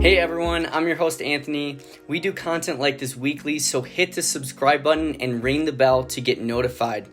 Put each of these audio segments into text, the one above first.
Hey everyone, I'm your host Anthony. We do content like this weekly, so hit the subscribe button and ring the bell to get notified.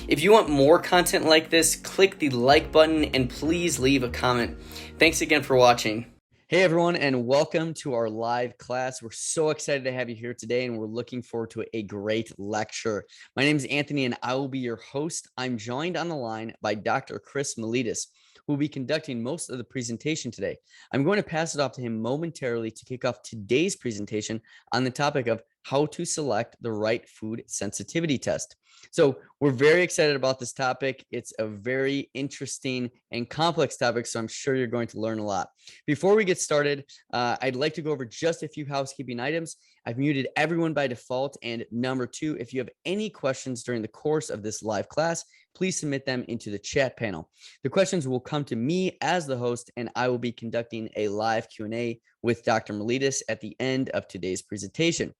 If you want more content like this, click the like button and please leave a comment. Thanks again for watching. Hey everyone, and welcome to our live class. We're so excited to have you here today, and we're looking forward to a great lecture. My name is Anthony, and I will be your host. I'm joined on the line by Dr. Chris Miletus, who will be conducting most of the presentation today. I'm going to pass it off to him momentarily to kick off today's presentation on the topic of how to select the right food sensitivity test. So we're very excited about this topic. It's a very interesting and complex topic, so I'm sure you're going to learn a lot. Before we get started, I'd like to go over just a few housekeeping items. I've muted everyone by default. And number two, if you have any questions during the course of this live class, please submit them into the chat panel. The questions will come to me as the host, and I will be conducting a live Q&A with Dr. Miletus at the end of today's presentation.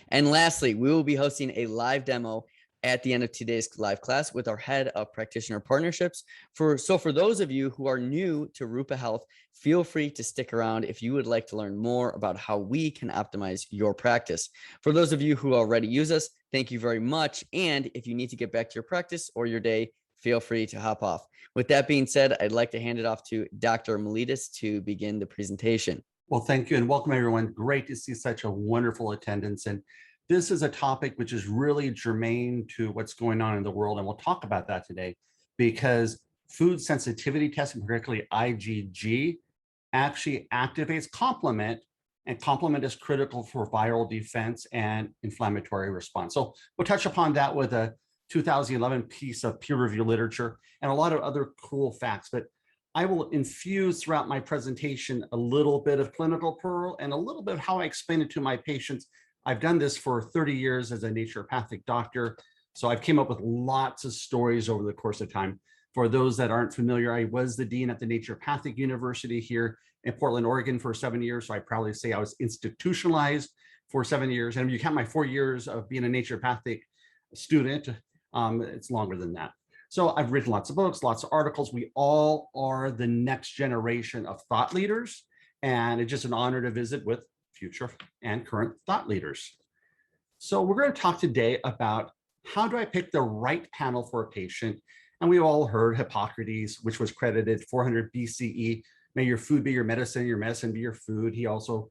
And lastly, we will be hosting a live demo at the end of today's live class with our head of practitioner partnerships. For those of you who are new to Rupa Health, feel free to stick around if you would like to learn more about how we can optimize your practice. For those of you who already use us, thank you very much. And if you need to get back to your practice or your day, feel free to hop off. With that being said, I'd like to hand it off to Dr. Miletus to begin the presentation. Well, thank you and welcome everyone. Great to see such a wonderful attendance. And this is a topic which is really germane to what's going on in the world. And we'll talk about that today because food sensitivity testing, particularly IgG, actually activates complement, and complement is critical for viral defense and inflammatory response. So we'll touch upon that with a 2011 piece of peer-reviewed literature and a lot of other cool facts. But I will infuse throughout my presentation a little bit of clinical pearl and a little bit of how I explain it to my patients. I've done this for 30 years as a naturopathic doctor, so I've came up with lots of stories over the course of time. For those that aren't familiar, I was the dean at the Naturopathic University here in Portland, Oregon for 7 years, so I proudly say I was institutionalized for 7 years. And if you count my 4 years of being a naturopathic student, it's longer than that. So I've written lots of books, lots of articles. We all are the next generation of thought leaders, and it's just an honor to visit with future and current thought leaders. So we're going to talk today about how do I pick the right panel for a patient. And we've all heard Hippocrates, which was credited 400 BCE. May your food be your medicine be your food. He also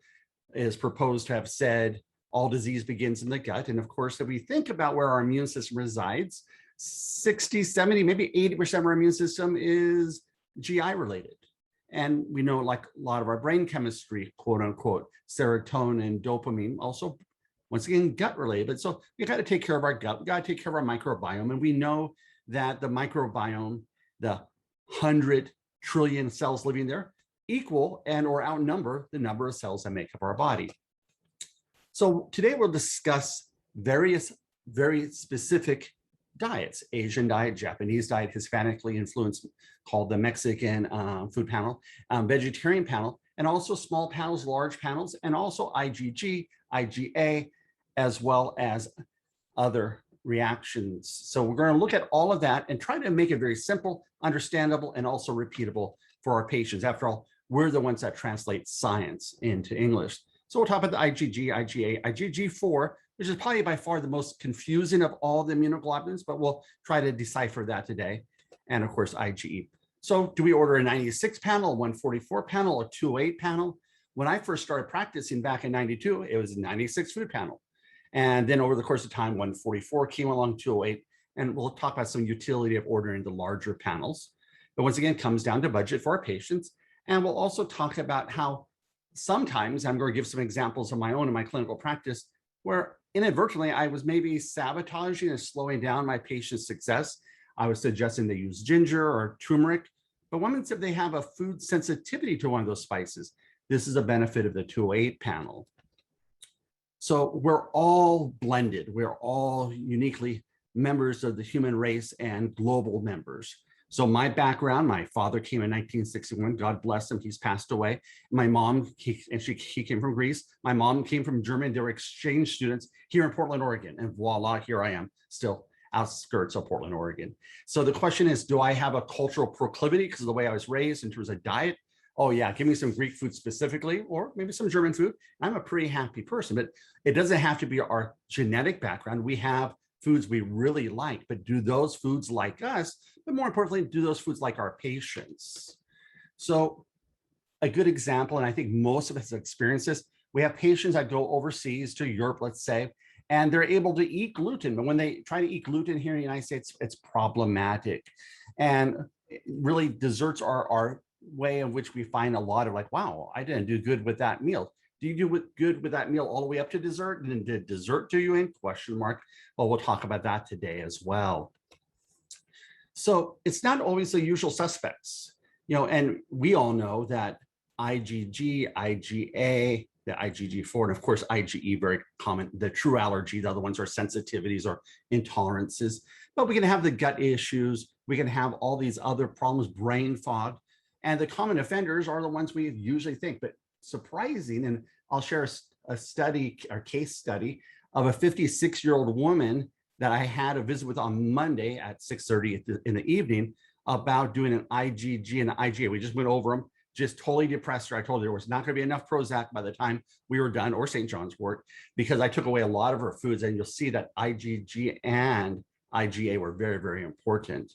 is proposed to have said all disease begins in the gut. And of course, if we think about where our immune system resides, 60, 70, maybe 80% of our immune system is GI related. And we know, like a lot of our brain chemistry, quote unquote, serotonin, dopamine, also, once again, gut related. So we got to take care of our gut. We got to take care of our microbiome. And we know that the microbiome, the 100 trillion cells living there, equal and or outnumber the number of cells that make up our body. So today we'll discuss various very specific diets: Asian diet, Japanese diet, Hispanically influenced, called the Mexican food panel, vegetarian panel, and also small panels, large panels, and also IgG, IgA, as well as other reactions. So we're going to look at all of that and try to make it very simple, understandable, and also repeatable for our patients. After all, we're the ones that translate science into English. So we'll talk about the IgG, IgA, IgG4, which is probably by far the most confusing of all the immunoglobulins, but we'll try to decipher that today. And of course, IgE. So do we order a 96 panel, a 144 panel, a 208 panel? When I first started practicing back in 92, it was a 96 food panel. And then over the course of time, 144 came along, 208, and we'll talk about some utility of ordering the larger panels. But once again, it comes down to budget for our patients. And we'll also talk about how sometimes, I'm going to give some examples of my own in my clinical practice, where inadvertently I was maybe sabotaging and slowing down my patient's success. I was suggesting they use ginger or turmeric, but what if they have a food sensitivity to one of those spices? This is a benefit of the 208 panel. So we're all blended. We're all uniquely members of the human race and global members. So my background, my father came in 1961, God bless him, he's passed away. My mom, he came from Greece. My mom came from Germany. They were exchange students here in Portland, Oregon. And voila, here I am, still outskirts of Portland, Oregon. So the question is, do I have a cultural proclivity because of the way I was raised in terms of diet? oh yeah, give me some Greek food specifically, or maybe some German food. I'm a pretty happy person, but it doesn't have to be our genetic background. We have foods we really like, but do those foods like us? But more importantly, do those foods like our patients? So a good example, and I think most of us experience this, we have patients that go overseas to Europe, let's say, and they're able to eat gluten. But when they try to eat gluten here in the United States, it's problematic. And really, desserts are our way in which we find a lot of like, wow, I didn't do good with that meal. Do you do good with that meal all the way up to dessert? And then did dessert do you in? Question mark. Well, we'll talk about that today as well. So it's not always the usual suspects, and we all know that IgG, IgA, the IgG4, and of course IgE, very common. The true allergy, the other ones are sensitivities or intolerances. But we can have the gut issues. We can have all these other problems, brain fog. And the common offenders are the ones we usually think. But surprising, and I'll share a study or case study of a 56-year-old woman that I had a visit with on Monday at 6:30 in the evening about doing an IgG and an IgA. We just went over them, just totally depressed her. I told her there was not going to be enough Prozac by the time we were done, or St. John's wort, because I took away a lot of her foods. And you'll see that IgG and IgA were very, very important.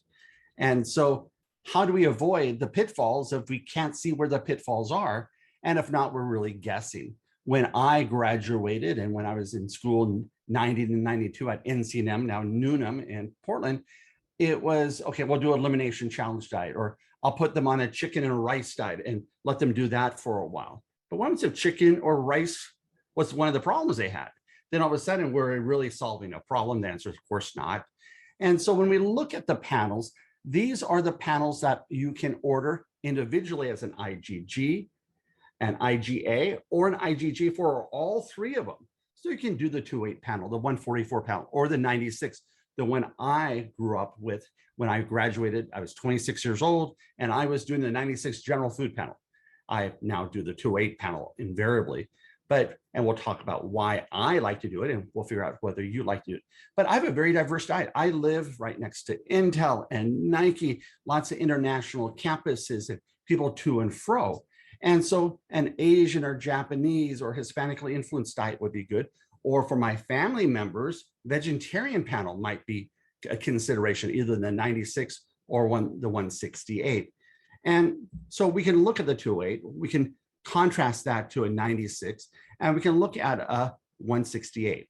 And so how do we avoid the pitfalls if we can't see where the pitfalls are? And if not, we're really guessing. When I graduated and when I was in school in 90 to 92 at NCNM, now Newnham in Portland, it was, okay, we'll do an elimination challenge diet, or I'll put them on a chicken and rice diet and let them do that for a while. But once if chicken or rice was one of the problems they had, then all of a sudden we're really solving a problem. The answer is, of course, not. And so when we look at the panels, these are the panels that you can order individually as an IgG, an IgA, or an IgG4, or all three of them. So you can do the 208 panel, the 144 panel, or the 96, the one I grew up with when I graduated. I was 26 years old, and I was doing the 96 general food panel. I now do the 208 panel invariably. And we'll talk about why I like to do it, and we'll figure out whether you like to do it. But I have a very diverse diet. I live right next to Intel and Nike, lots of international campuses and people to and fro. And so an Asian or Japanese or Hispanically influenced diet would be good. Or for my family members, vegetarian panel might be a consideration, either the 96 or the 168. And so we can look at the 208, we can contrast that to a 96, and we can look at a 168.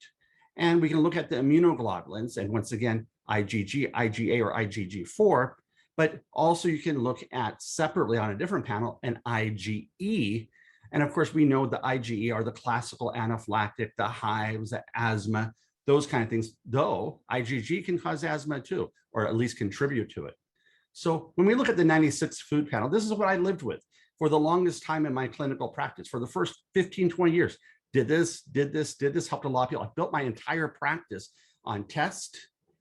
And we can look at the immunoglobulins, and once again, IgG, IgA, or IgG4, but also you can look at separately on a different panel, an IgE. And of course, we know the IgE are the classical anaphylactic, the hives, the asthma, those kind of things, though IgG can cause asthma too, or at least contribute to it. So when we look at the 96 food panel, this is what I lived with for the longest time in my clinical practice. For the first 15, 20 years, did this, helped a lot of people. I built my entire practice on test,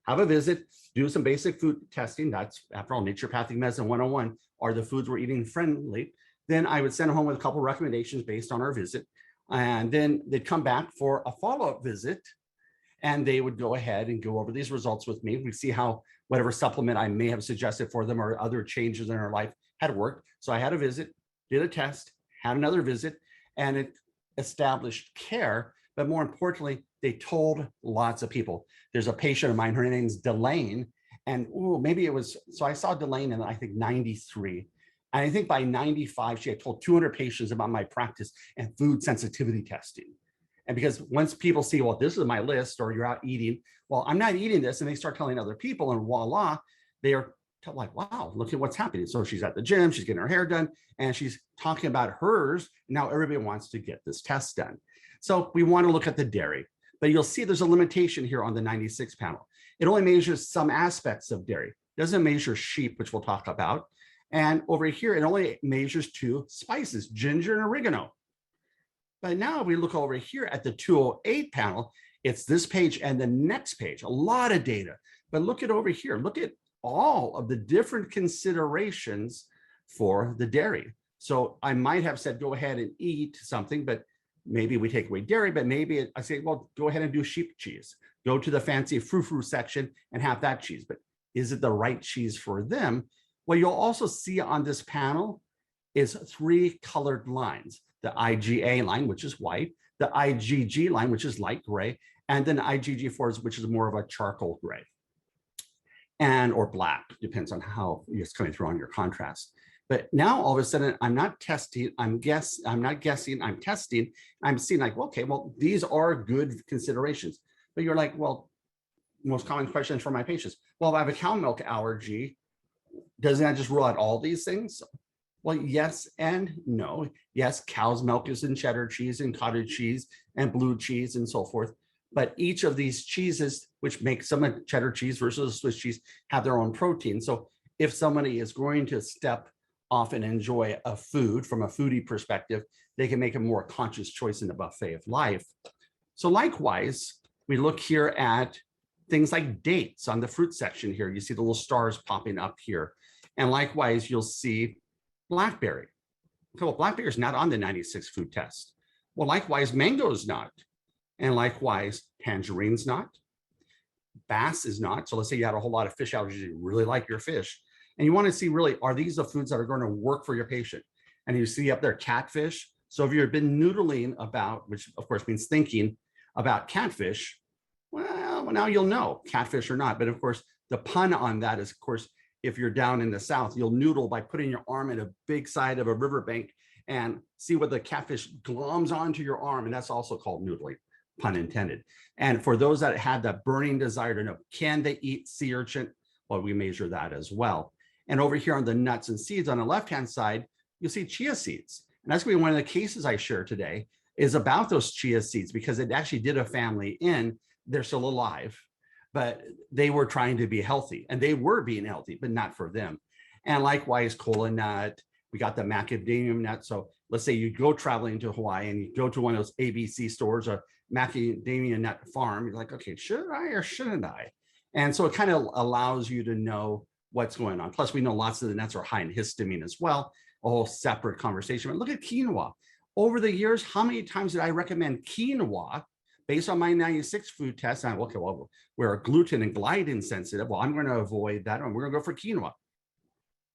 have a visit, do some basic food testing. That's, after all, naturopathic medicine 101, are the foods we're eating friendly? Then I would send them home with a couple of recommendations based on our visit. And then they'd come back for a follow-up visit, and they would go ahead and go over these results with me. We'd see how whatever supplement I may have suggested for them or other changes in our life had worked. So I had a visit, did a test, had another visit, and it established care. But more importantly, they told lots of people. There's a patient of mine, her name's Delane, and maybe it was, so I saw Delane in I think 93. And I think by 95, she had told 200 patients about my practice and food sensitivity testing. And because once people see, well, this is my list, or you're out eating, well, I'm not eating this, and they start telling other people, and voila, they are like, wow, look at what's happening. So she's at the gym, she's getting her hair done, and she's talking about hers. Now everybody wants to get this test done. So we want to look at the dairy, but you'll see there's a limitation here on the 96 panel. It only measures some aspects of dairy. It doesn't measure sheep, which we'll talk about. And over here, it only measures 2 spices, ginger and oregano. But now if we look over here at the 208 panel, it's this page and the next page, a lot of data. But look at over here, look at all of the different considerations for the dairy. So I might have said, go ahead and eat something, but maybe we take away dairy, but maybe I say, well, go ahead and do sheep cheese. Go to the fancy frou-frou section and have that cheese. But is it the right cheese for them? Well, you'll also see on this panel, is three colored lines: the IgA line, which is white, the IgG line, which is light gray, and then IgG4, which is more of a charcoal gray, and or black, depends on how it's coming through on your contrast. But now all of a sudden, I'm not testing, I'm not guessing, I'm testing. I'm seeing like, okay, well, these are good considerations. But you're like, well, most common questions for my patients. Well, if I have a cow milk allergy, doesn't that just rule out all these things? Well, yes and no. Yes, cow's milk is in cheddar cheese and cottage cheese and blue cheese and so forth. But each of these cheeses, which make some cheddar cheese versus Swiss cheese, have their own protein. So if somebody is going to step off and enjoy a food from a foodie perspective, they can make a more conscious choice in the buffet of life. So likewise, we look here at things like dates on the fruit section here. You see the little stars popping up here. And likewise, you'll see blackberry. Okay, well, blackberry is not on the 96 food test. Well, likewise, mango is not. And likewise, tangerine's not. Bass is not. So let's say you had a whole lot of fish allergies, you really like your fish. And you want to see really, are these the foods that are going to work for your patient? And you see up there catfish. So if you've been noodling about, which of course means thinking about catfish, well, now you'll know catfish or not. But of course, the pun on that is, of course, if you're down in the South, you'll noodle by putting your arm in a big side of a riverbank and see what the catfish gloms onto your arm. And that's also called noodling, pun intended. And for those that had that burning desire to know, can they eat sea urchin? Well, we measure that as well. And over here on the nuts and seeds on the left-hand side, you'll see chia seeds. And that's going to be one of the cases I share today is about those chia seeds, because it actually did a family in. They're still alive, but they were trying to be healthy, and they were being healthy, but not for them. And likewise, kola nut, we got the macadamia nut. So let's say you go traveling to Hawaii and you go to one of those ABC stores, a macadamia nut farm. You're like, okay, should I or shouldn't I? And so it kind of allows you to know what's going on. Plus, we know lots of the nuts are high in histamine as well, a whole separate conversation. But look at quinoa. Over the years, how many times did I recommend quinoa based on my 96 food test? And okay, well, we're gluten and gliadin sensitive. Well, I'm going to avoid that, and we're going to go for quinoa.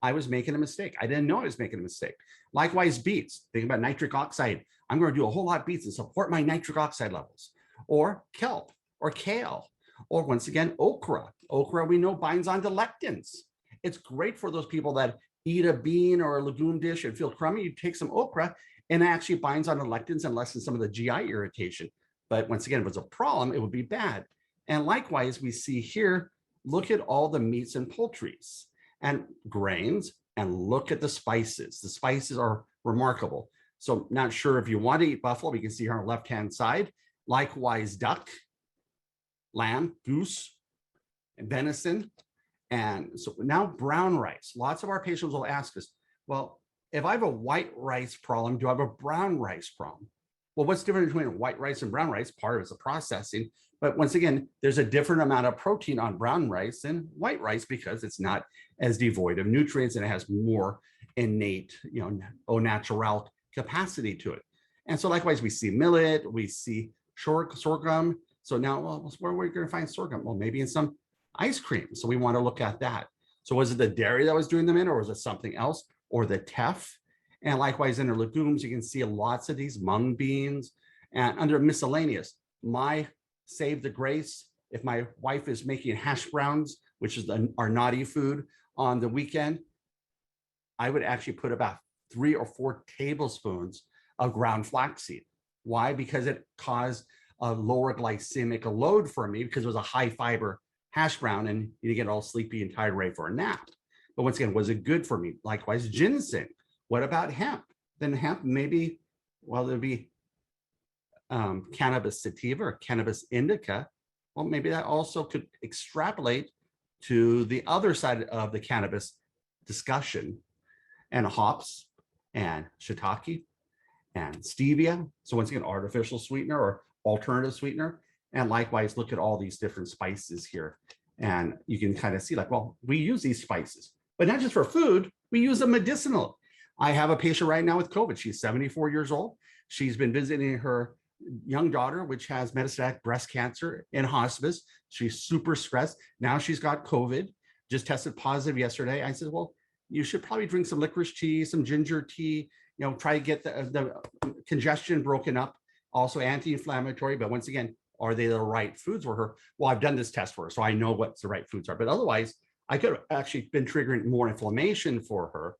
I was making a mistake. I didn't know I was making a mistake. Likewise, beets. Think about nitric oxide. I'm going to do a whole lot of beets and support my nitric oxide levels. Or kelp, or kale, or once again, okra. Okra, we know, binds onto lectins. It's great for those people that eat a bean or a legume dish and feel crummy. You take some okra, and it actually binds onto lectins and lessens some of the GI irritation. But once again, if it's a problem, it would be bad. And likewise, we see here, look at all the meats and poultries and grains, and look at the spices. The spices are remarkable. So not sure if you want to eat buffalo, you can see here on the left-hand side. Likewise, duck, lamb, goose, and venison. And so now brown rice. Lots of our patients will ask us, well, if I have a white rice problem, do I have a brown rice problem? Well, what's different between white rice and brown rice? Part of it's the processing. But once again, there's a different amount of protein on brown rice than white rice because it's not as devoid of nutrients and it has more innate, au natural capacity to it. And so likewise, we see millet, we see sorghum. So now, well, where are we going to find sorghum? Well, maybe in some ice cream. So we want to look at that. So was it the dairy that was doing them in, or was it something else, or the teff? And likewise, in the legumes, you can see lots of these mung beans. And under miscellaneous, my save the grace, if my wife is making hash browns, which is our naughty food on the weekend, I would actually put about 3 or 4 tablespoons of ground flaxseed. Why? Because it caused a lower glycemic load for me because it was a high fiber hash brown and you get all sleepy and tired, ready for a nap. But once again, was it good for me? Likewise, ginseng. What about hemp? Then hemp maybe, well, there'd be cannabis sativa or cannabis indica. Well, maybe that also could extrapolate to the other side of the cannabis discussion, and hops and shiitake and stevia. So once again, artificial sweetener or alternative sweetener. And likewise, look at all these different spices here. And you can kind of see like, well, we use these spices, but not just for food, we use them medicinal. I have a patient right now with COVID. She's 74 years old. She's been visiting her young daughter, which has metastatic breast cancer in hospice. She's super stressed. Now she's got COVID, just tested positive yesterday. I said, well, you should probably drink some licorice tea, some ginger tea, try to get the congestion broken up. Also anti-inflammatory, but once again, are they the right foods for her? Well, I've done this test for her, so I know what the right foods are, but otherwise, I could have actually been triggering more inflammation for her.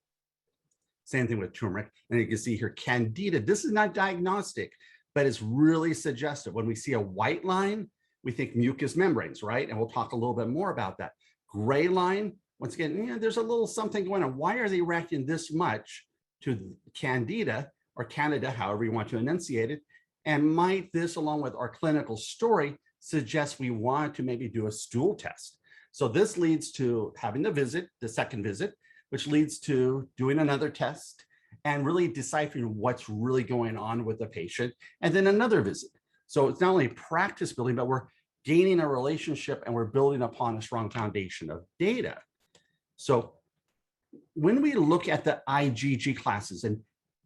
Same thing with turmeric. And you can see here, candida. This is not diagnostic, but it's really suggestive. When we see a white line, we think mucous membranes, right? And we'll talk a little bit more about that. Gray line, once again, there's a little something going on. Why are they reacting this much to candida or candida, however you want to enunciate it? And might this, along with our clinical story, suggest we want to maybe do a stool test? So this leads to having the second visit, which leads to doing another test and really deciphering what's really going on with the patient, and then another visit. So it's not only practice building, but we're gaining a relationship and we're building upon a strong foundation of data. So when we look at the IgG classes, and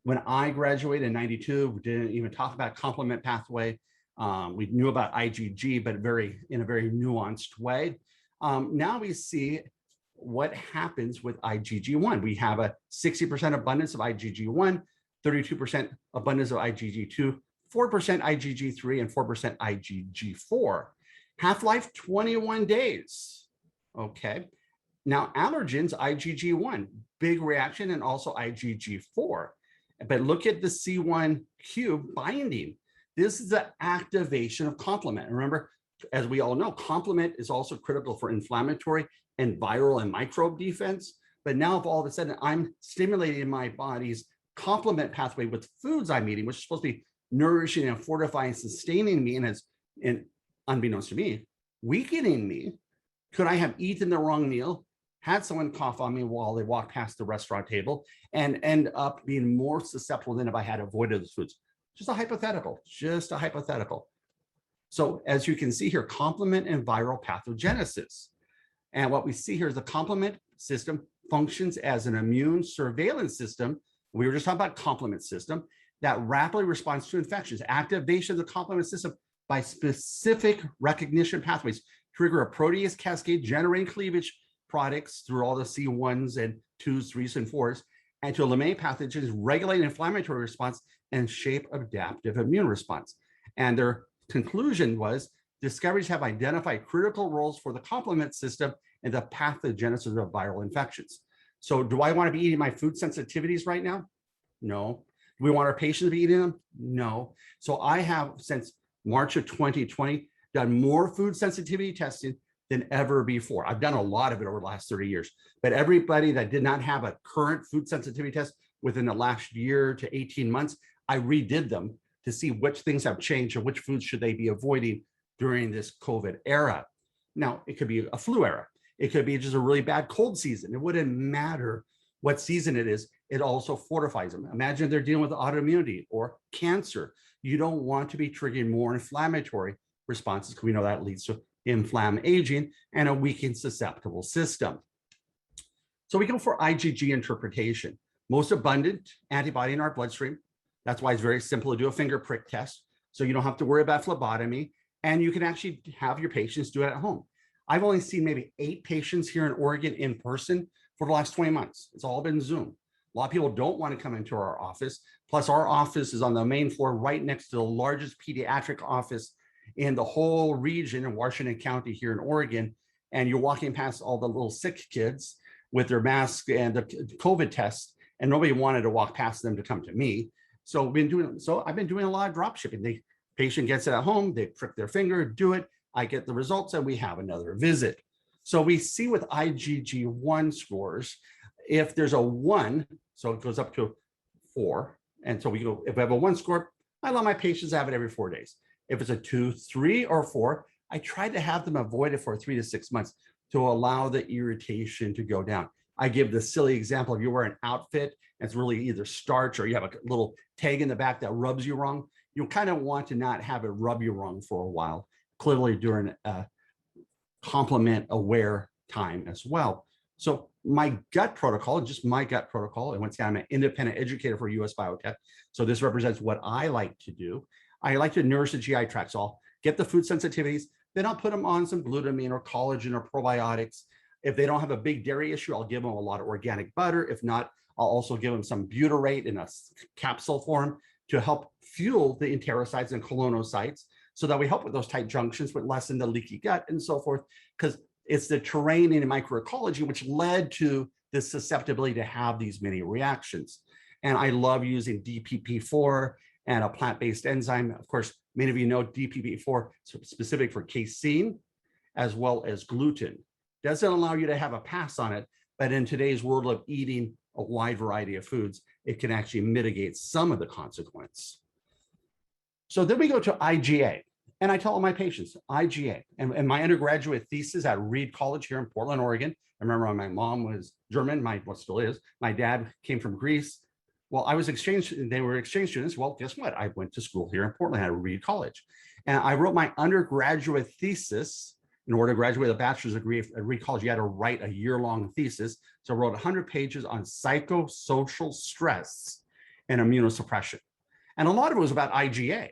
when I graduated in 92, we didn't even talk about complement pathway. We knew about IgG, but in a very nuanced way. Now we see what happens with IgG1. We have a 60% abundance of IgG1, 32% abundance of IgG2, 4% IgG3, and 4% IgG4. Half-life, 21 days. Okay. Now, allergens, IgG1, big reaction, and also IgG4. But look at the C1q binding. This is the activation of complement. Remember, as we all know, complement is also critical for inflammatory and viral and microbe defense. But now if all of a sudden I'm stimulating my body's complement pathway with foods I'm eating, which is supposed to be nourishing and fortifying, sustaining me, and unbeknownst to me, weakening me, could I have eaten the wrong meal, had someone cough on me while they walked past the restaurant table, and end up being more susceptible than if I had avoided those foods? Just a hypothetical. So as you can see here, complement and viral pathogenesis. And what we see here is the complement system functions as an immune surveillance system. We were just talking about complement system that rapidly responds to infections. Activation of the complement system by specific recognition pathways trigger a protease cascade generating cleavage products through all the C1s and 2s, 3s, and 4s, and to eliminate pathogens, regulate inflammatory response, and shape adaptive immune response. And their conclusion was discoveries have identified critical roles for the complement system and the pathogenesis of viral infections. So do I want to be eating my food sensitivities right now? No. Do we want our patients to be eating them? No. So I have, since March of 2020, done more food sensitivity testing than ever before. I've done a lot of it over the last 30 years, but everybody that did not have a current food sensitivity test within the last year to 18 months, I redid them to see which things have changed and which foods should they be avoiding during this COVID era. Now, it could be a flu era. It could be just a really bad cold season. It wouldn't matter what season it is. It also fortifies them. Imagine they're dealing with autoimmunity or cancer. You don't want to be triggering more inflammatory responses because we know that leads to inflamed aging and a weakened susceptible system. So we go for IgG interpretation. Most abundant antibody in our bloodstream. That's why it's very simple to do a finger prick test. So you don't have to worry about phlebotomy, and you can actually have your patients do it at home. I've only seen maybe 8 patients here in Oregon in person for the last 20 months. It's all been Zoom. A lot of people don't want to come into our office. Plus, our office is on the main floor right next to the largest pediatric office in the whole region in Washington County here in Oregon. And you're walking past all the little sick kids with their masks and the COVID tests, and nobody wanted to walk past them to come to me. So I've been doing a lot of drop shipping. The patient gets it at home, they prick their finger, do it, I get the results, and we have another visit. So we see with IgG1 scores, if there's a 1, so it goes up to 4. And so we go, if I have a 1 score, I allow my patients to have it every 4 days. If it's a 2, 3, or 4, I try to have them avoid it for 3 to 6 months to allow the irritation to go down. I give the silly example, if you wear an outfit, and it's really either starch or you have a little tag in the back that rubs you wrong, you kind of want to not have it rub you wrong for a while, clearly during a complement aware time as well. So my gut protocol, just my gut protocol, and once again, I'm an independent educator for US Biotech, so this represents what I like to do. I like to nourish the GI tract. So I'll get the food sensitivities, then I'll put them on some glutamine or collagen or probiotics. If they don't have a big dairy issue, I'll give them a lot of organic butter. If not, I'll also give them some butyrate in a capsule form to help fuel the enterocytes and colonocytes so that we help with those tight junctions, but lessen the leaky gut and so forth, because it's the terrain in microecology which led to this susceptibility to have these many reactions. And I love using DPP4 and a plant-based enzyme. Of course, many of you know DPP4 is specific for casein as well as gluten. Doesn't allow you to have a pass on it, but in today's world of eating a wide variety of foods, it can actually mitigate some of the consequence. So then we go to IgA. And I tell all my patients, IgA. And my undergraduate thesis at Reed College here in Portland, Oregon. I remember when my mom was German, what still is. My dad came from Greece. Well, they were exchange students. Well, guess what? I went to school here in Portland at Reed College. And I wrote my undergraduate thesis. In order to graduate with a bachelor's degree at Reed College, you had to write a year-long thesis. So I wrote 100 pages on psychosocial stress and immunosuppression. And a lot of it was about IgA.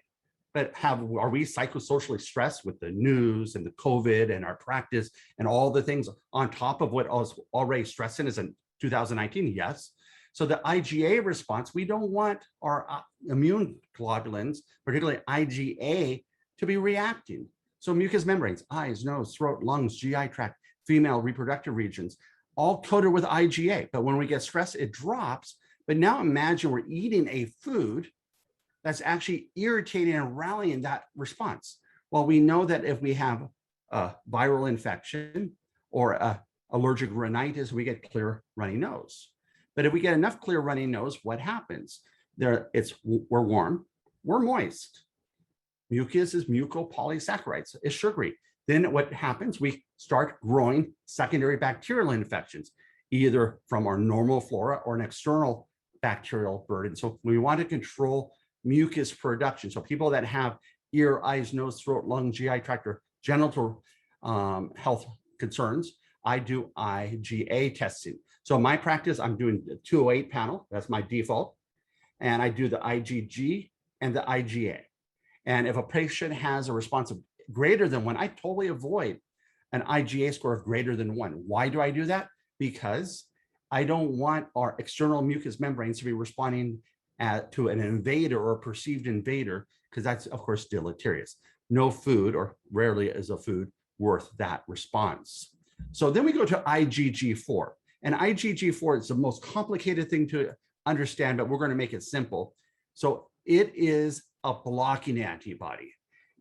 But are we psychosocially stressed with the news and the COVID and our practice and all the things on top of what I was already stressing is in 2019? Yes. So the IgA response, we don't want our immune globulins, particularly IgA, to be reacting. So mucous membranes, eyes, nose, throat, lungs, GI tract, female reproductive regions, all coated with IgA. But when we get stressed, it drops. But now imagine we're eating a food that's actually irritating and rallying that response. Well, we know that if we have a viral infection or a allergic rhinitis, we get clear runny nose. But if we get enough clear runny nose, what happens? We're warm, we're moist. Mucus is mucopolysaccharides, it's sugary. Then what happens? We start growing secondary bacterial infections, either from our normal flora or an external bacterial burden. So we want to control mucus production. So people that have ear, eyes, nose, throat, lung, GI tract, or genital health concerns, I do IgA testing. So in my practice, I'm doing the 208 panel. That's my default. And I do the IgG and the IgA. And if a patient has a response of greater than 1, I totally avoid an IgA score of greater than 1. Why do I do that? Because I don't want our external mucous membranes to be responding to an invader or a perceived invader, because that's, of course, deleterious. No food, or rarely is a food, worth that response. So then we go to IgG4. And IgG4 is the most complicated thing to understand, but we're going to make it simple. So it is a blocking antibody,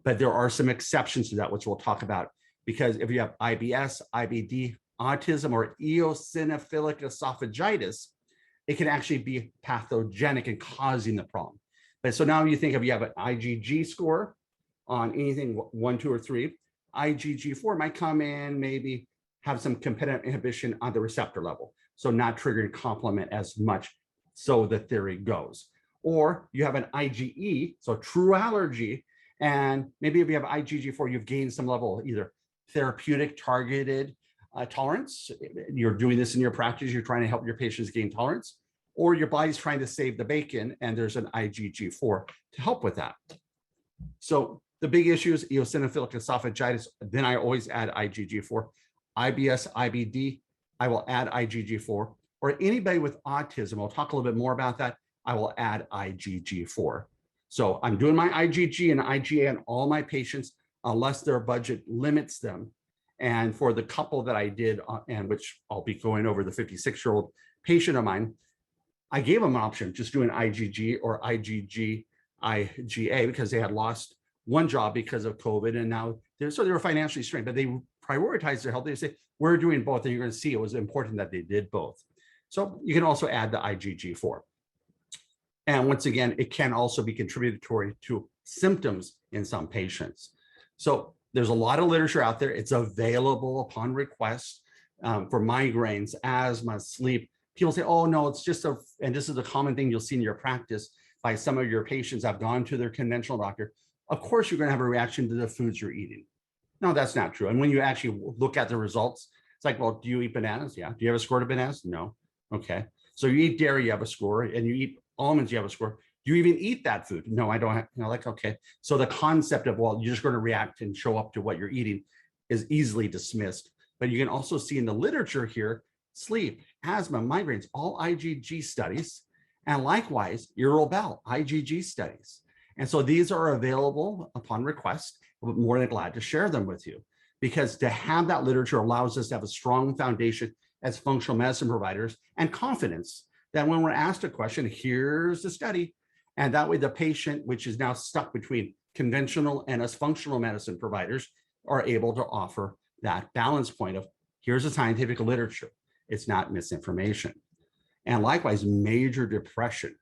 but there are some exceptions to that, which we'll talk about, because if you have IBS, IBD, autism, or eosinophilic esophagitis, it can actually be pathogenic and causing the problem. But so now you think if you have an IgG score on anything 1, 2, or 3, IgG4 might come in, maybe have some competitive inhibition on the receptor level. So not triggering complement as much, so the theory goes. Or you have an IgE, so true allergy, and maybe if you have IgG4, you've gained some level of either therapeutic targeted tolerance. You're doing this in your practice, you're trying to help your patients gain tolerance, or your body's trying to save the bacon and there's an IgG4 to help with that. So the big issue is eosinophilic esophagitis. Then I always add IgG4. IBS, IBD, I will add IgG4. Or anybody with autism, I'll talk a little bit more about that, I will add IgG4. So I'm doing my IgG and IgA on all my patients unless their budget limits them. And for the couple that I did, and which I'll be going over, the 56-year-old patient of mine, I gave them an option, just doing IgG or IgG, IgA, because they had lost one job because of COVID, and now they were financially strained, but they prioritized their health. They say, we're doing both, and you're going to see it was important that they did both. So you can also add the IgG4. And once again, it can also be contributory to symptoms in some patients. So there's a lot of literature out there. It's available upon request for migraines, asthma, sleep. People say, oh, no, it's just and this is a common thing you'll see in your practice by some of your patients have gone to their conventional doctor. Of course, you're going to have a reaction to the foods you're eating. No, that's not true. And when you actually look at the results, it's like, well, do you eat bananas? Yeah. Do you have a score to bananas? No. Okay. So you eat dairy, you have a score, and you eat almonds, you have a score. Do you even eat that food? No, I don't have, like, okay. So the concept of, well, you're just going to react and show up to what you're eating is easily dismissed But you can also see in the literature here, sleep, asthma, migraines, all IgG studies, and likewise, irritable bowel, IgG studies. And so these are available upon request. We're more than glad to share them with you, because to have that literature allows us to have a strong foundation as functional medicine providers and confidence that when we're asked a question, here's the study. And that way the patient, which is now stuck between conventional and us functional medicine providers, are able to offer that balance point of here's the scientific literature. It's not misinformation. And likewise, major depression.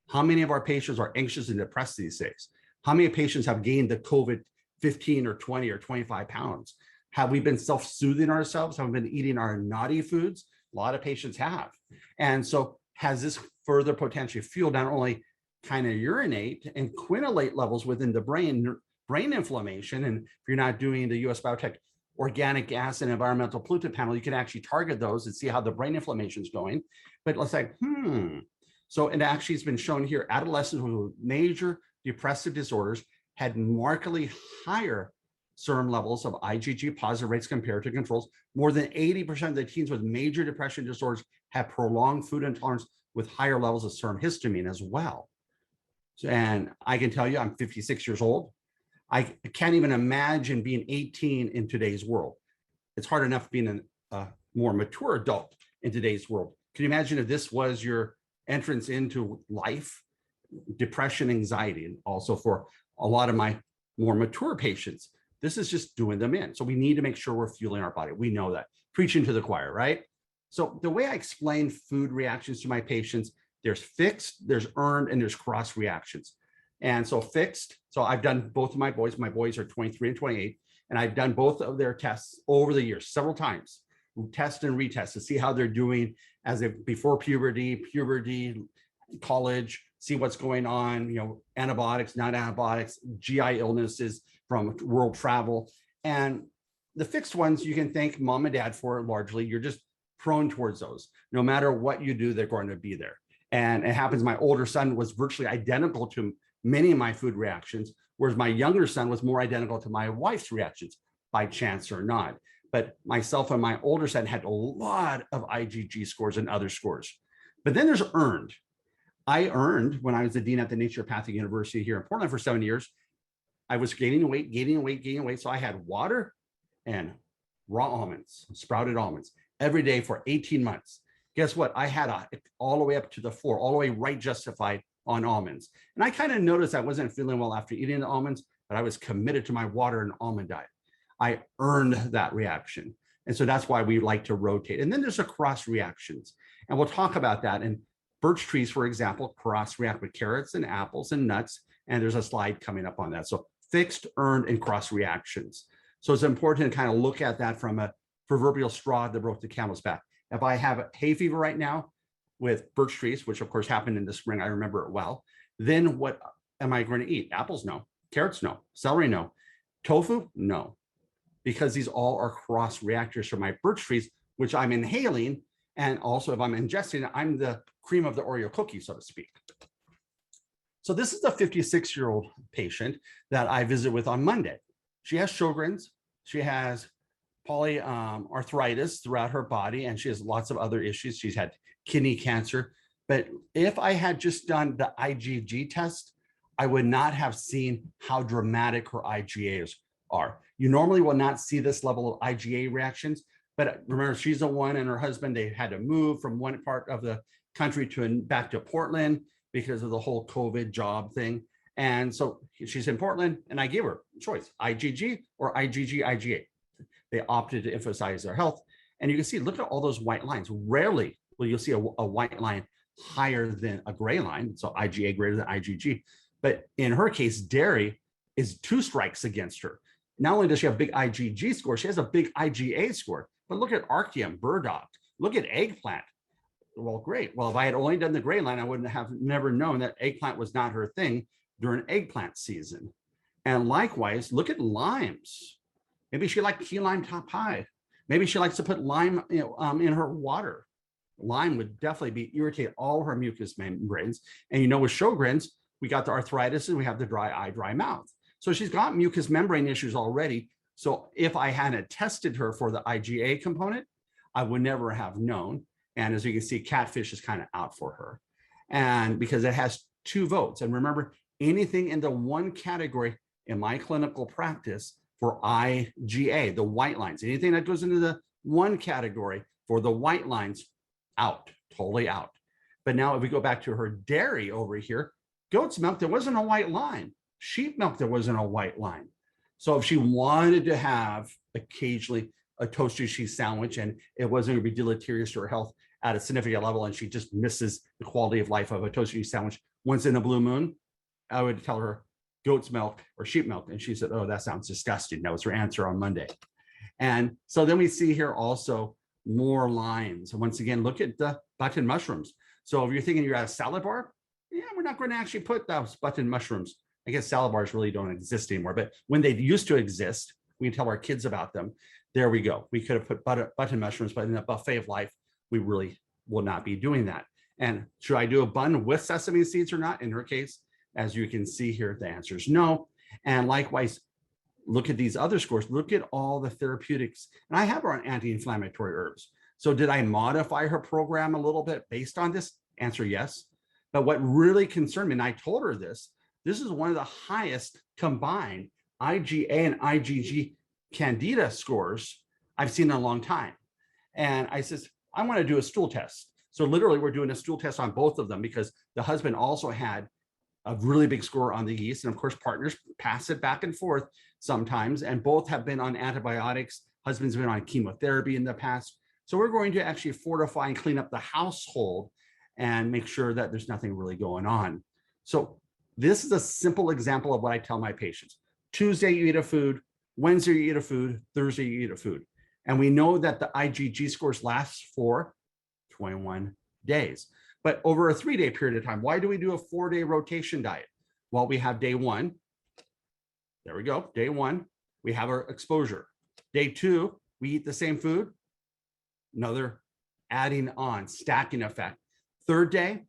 How many of our patients are anxious and depressed these days? How many patients have gained the COVID 15 or 20 or 25 pounds? Have we been self-soothing ourselves? Have we been eating our naughty foods? A lot of patients have. And so has this further potentially fueled not only kind of urinate and quinolate levels within the brain inflammation, and if you're not doing the US Biotech organic gas and environmental pollutant panel, you can actually target those and see how the brain inflammation is going. But let's say, So it actually has been shown here, adolescents with major depressive disorders had markedly higher serum levels of IgG positive rates compared to controls. More than 80% of the teens with major depression disorders have prolonged food intolerance with higher levels of serum histamine as well. And I can tell you, I'm 56 years old. I can't even imagine being 18 in today's world. It's hard enough being a more mature adult in today's world. Can you imagine if this was your entrance into life? Depression, anxiety, and also for a lot of my more mature patients, this is just doing them in. So we need to make sure we're fueling our body. We know that. Preaching to the choir, right? So the way I explain food reactions to my patients, there's fixed, there's earned, and there's cross reactions. And so fixed, so I've done both of my boys. My boys are 23 and 28, and I've done both of their tests over the years, several times, test and retest to see how they're doing as if before puberty, college, see what's going on, antibiotics, not antibiotics, GI illnesses from world travel. And the fixed ones, you can thank mom and dad for largely. You're just prone towards those. No matter what you do, they're going to be there. And it happens, my older son was virtually identical to many of my food reactions, whereas my younger son was more identical to my wife's reactions, by chance or not. But myself and my older son had a lot of IgG scores and other scores. But then there's earned. I earned when I was the dean at the Naturopathic University here in Portland for 7 years. I was gaining weight. So I had water and raw almonds, sprouted almonds every day for 18 months. Guess what? I had all the way up to the floor, all the way right justified on almonds. And I kind of noticed I wasn't feeling well after eating the almonds, but I was committed to my water and almond diet. I earned that reaction. And so that's why we like to rotate. And then there's a cross reactions. And we'll talk about that. And birch trees, for example, cross react with carrots and apples and nuts. And there's a slide coming up on that. So fixed, earned, and cross reactions. So it's important to kind of look at that from a proverbial straw that broke the camel's back. If I have a hay fever right now with birch trees, which of course happened in the spring, I remember it well, then what am I going to eat? Apples? No. Carrots? No. Celery? No. Tofu? No. Because these all are cross reactors from my birch trees, which I'm inhaling. And also if I'm ingesting it, I'm the cream of the Oreo cookie, so to speak. So this is a 56-year-old patient that I visit with on Monday. She has Sjogren's. She has polyarthritis throughout her body, and she has lots of other issues. She's had kidney cancer. But if I had just done the IgG test, I would not have seen how dramatic her IgAs are. You normally will not see this level of IgA reactions, but remember, she's the one and her husband, they had to move from one part of the country to back to Portland because of the whole COVID job thing. And so she's in Portland, and I gave her a choice, IgG or IgA. They opted to emphasize their health. And you can see, look at all those white lines. Rarely will you see a white line higher than a gray line. So IgA greater than IgG. But in her case, dairy is 2 strikes against her. Not only does she have a big IgG score, she has a big IgA score. But look at archaeum, burdock. Look at eggplant. Well, great. Well, if I had only done the gray line, I wouldn't have never known that eggplant was not her thing during eggplant season. And likewise, look at limes. Maybe she liked key lime top pie. Maybe she likes to put lime in her water. Lime would definitely irritate all her mucous membranes. And with Sjogren's, we got the arthritis and we have the dry eye, dry mouth. So she's got mucous membrane issues already. So if I hadn't tested her for the IgA component, I would never have known. And as you can see, catfish is kind of out for her. And because it has 2 votes. And remember, anything in the one category in my clinical practice for IgA, the white lines, anything that goes into the one category for the white lines, out, totally out. But now if we go back to her dairy over here, goat's milk, there wasn't a white line. Sheep milk, there wasn't a white line. So if she wanted to have occasionally a toasted cheese sandwich and it wasn't going to be deleterious to her health at a significant level, and she just misses the quality of life of a toasted cheese sandwich once in a blue moon, I would tell her goat's milk or sheep milk. And she said, oh, that sounds disgusting. That was her answer on Monday. And so then we see here also more lines. And once again, look at the button mushrooms. So if you're thinking you're at a salad bar, yeah, we're not going to actually put those button mushrooms. I guess salad bars really don't exist anymore, but when they used to exist, we can tell our kids about them. There we go. We could have put button mushrooms, but in the buffet of life, we really will not be doing that. And should I do a bun with sesame seeds or not? In her case, as you can see here, the answer is no. And likewise, look at these other scores. Look at all the therapeutics. And I have her on anti-inflammatory herbs. So did I modify her program a little bit based on this? Answer, yes. But what really concerned me, and I told her this is one of the highest combined IgA and IgG candida scores I've seen in a long time. And I says, I want to do a stool test. So literally we're doing a stool test on both of them because the husband also had a really big score on the yeast. And of course, partners pass it back and forth sometimes, and both have been on antibiotics. Husband's been on chemotherapy in the past. So we're going to actually fortify and clean up the household and make sure that there's nothing really going on. So this is a simple example of what I tell my patients. Tuesday, you eat a food. Wednesday, you eat a food. Thursday, you eat a food. And we know that the IgG scores last for 21 days. But over a 3-day period of time, why do we do a 4-day rotation diet? Well, we have day 1. There we go. Day 1, we have our exposure. Day 2, we eat the same food. Another adding on, stacking effect. 3rd day,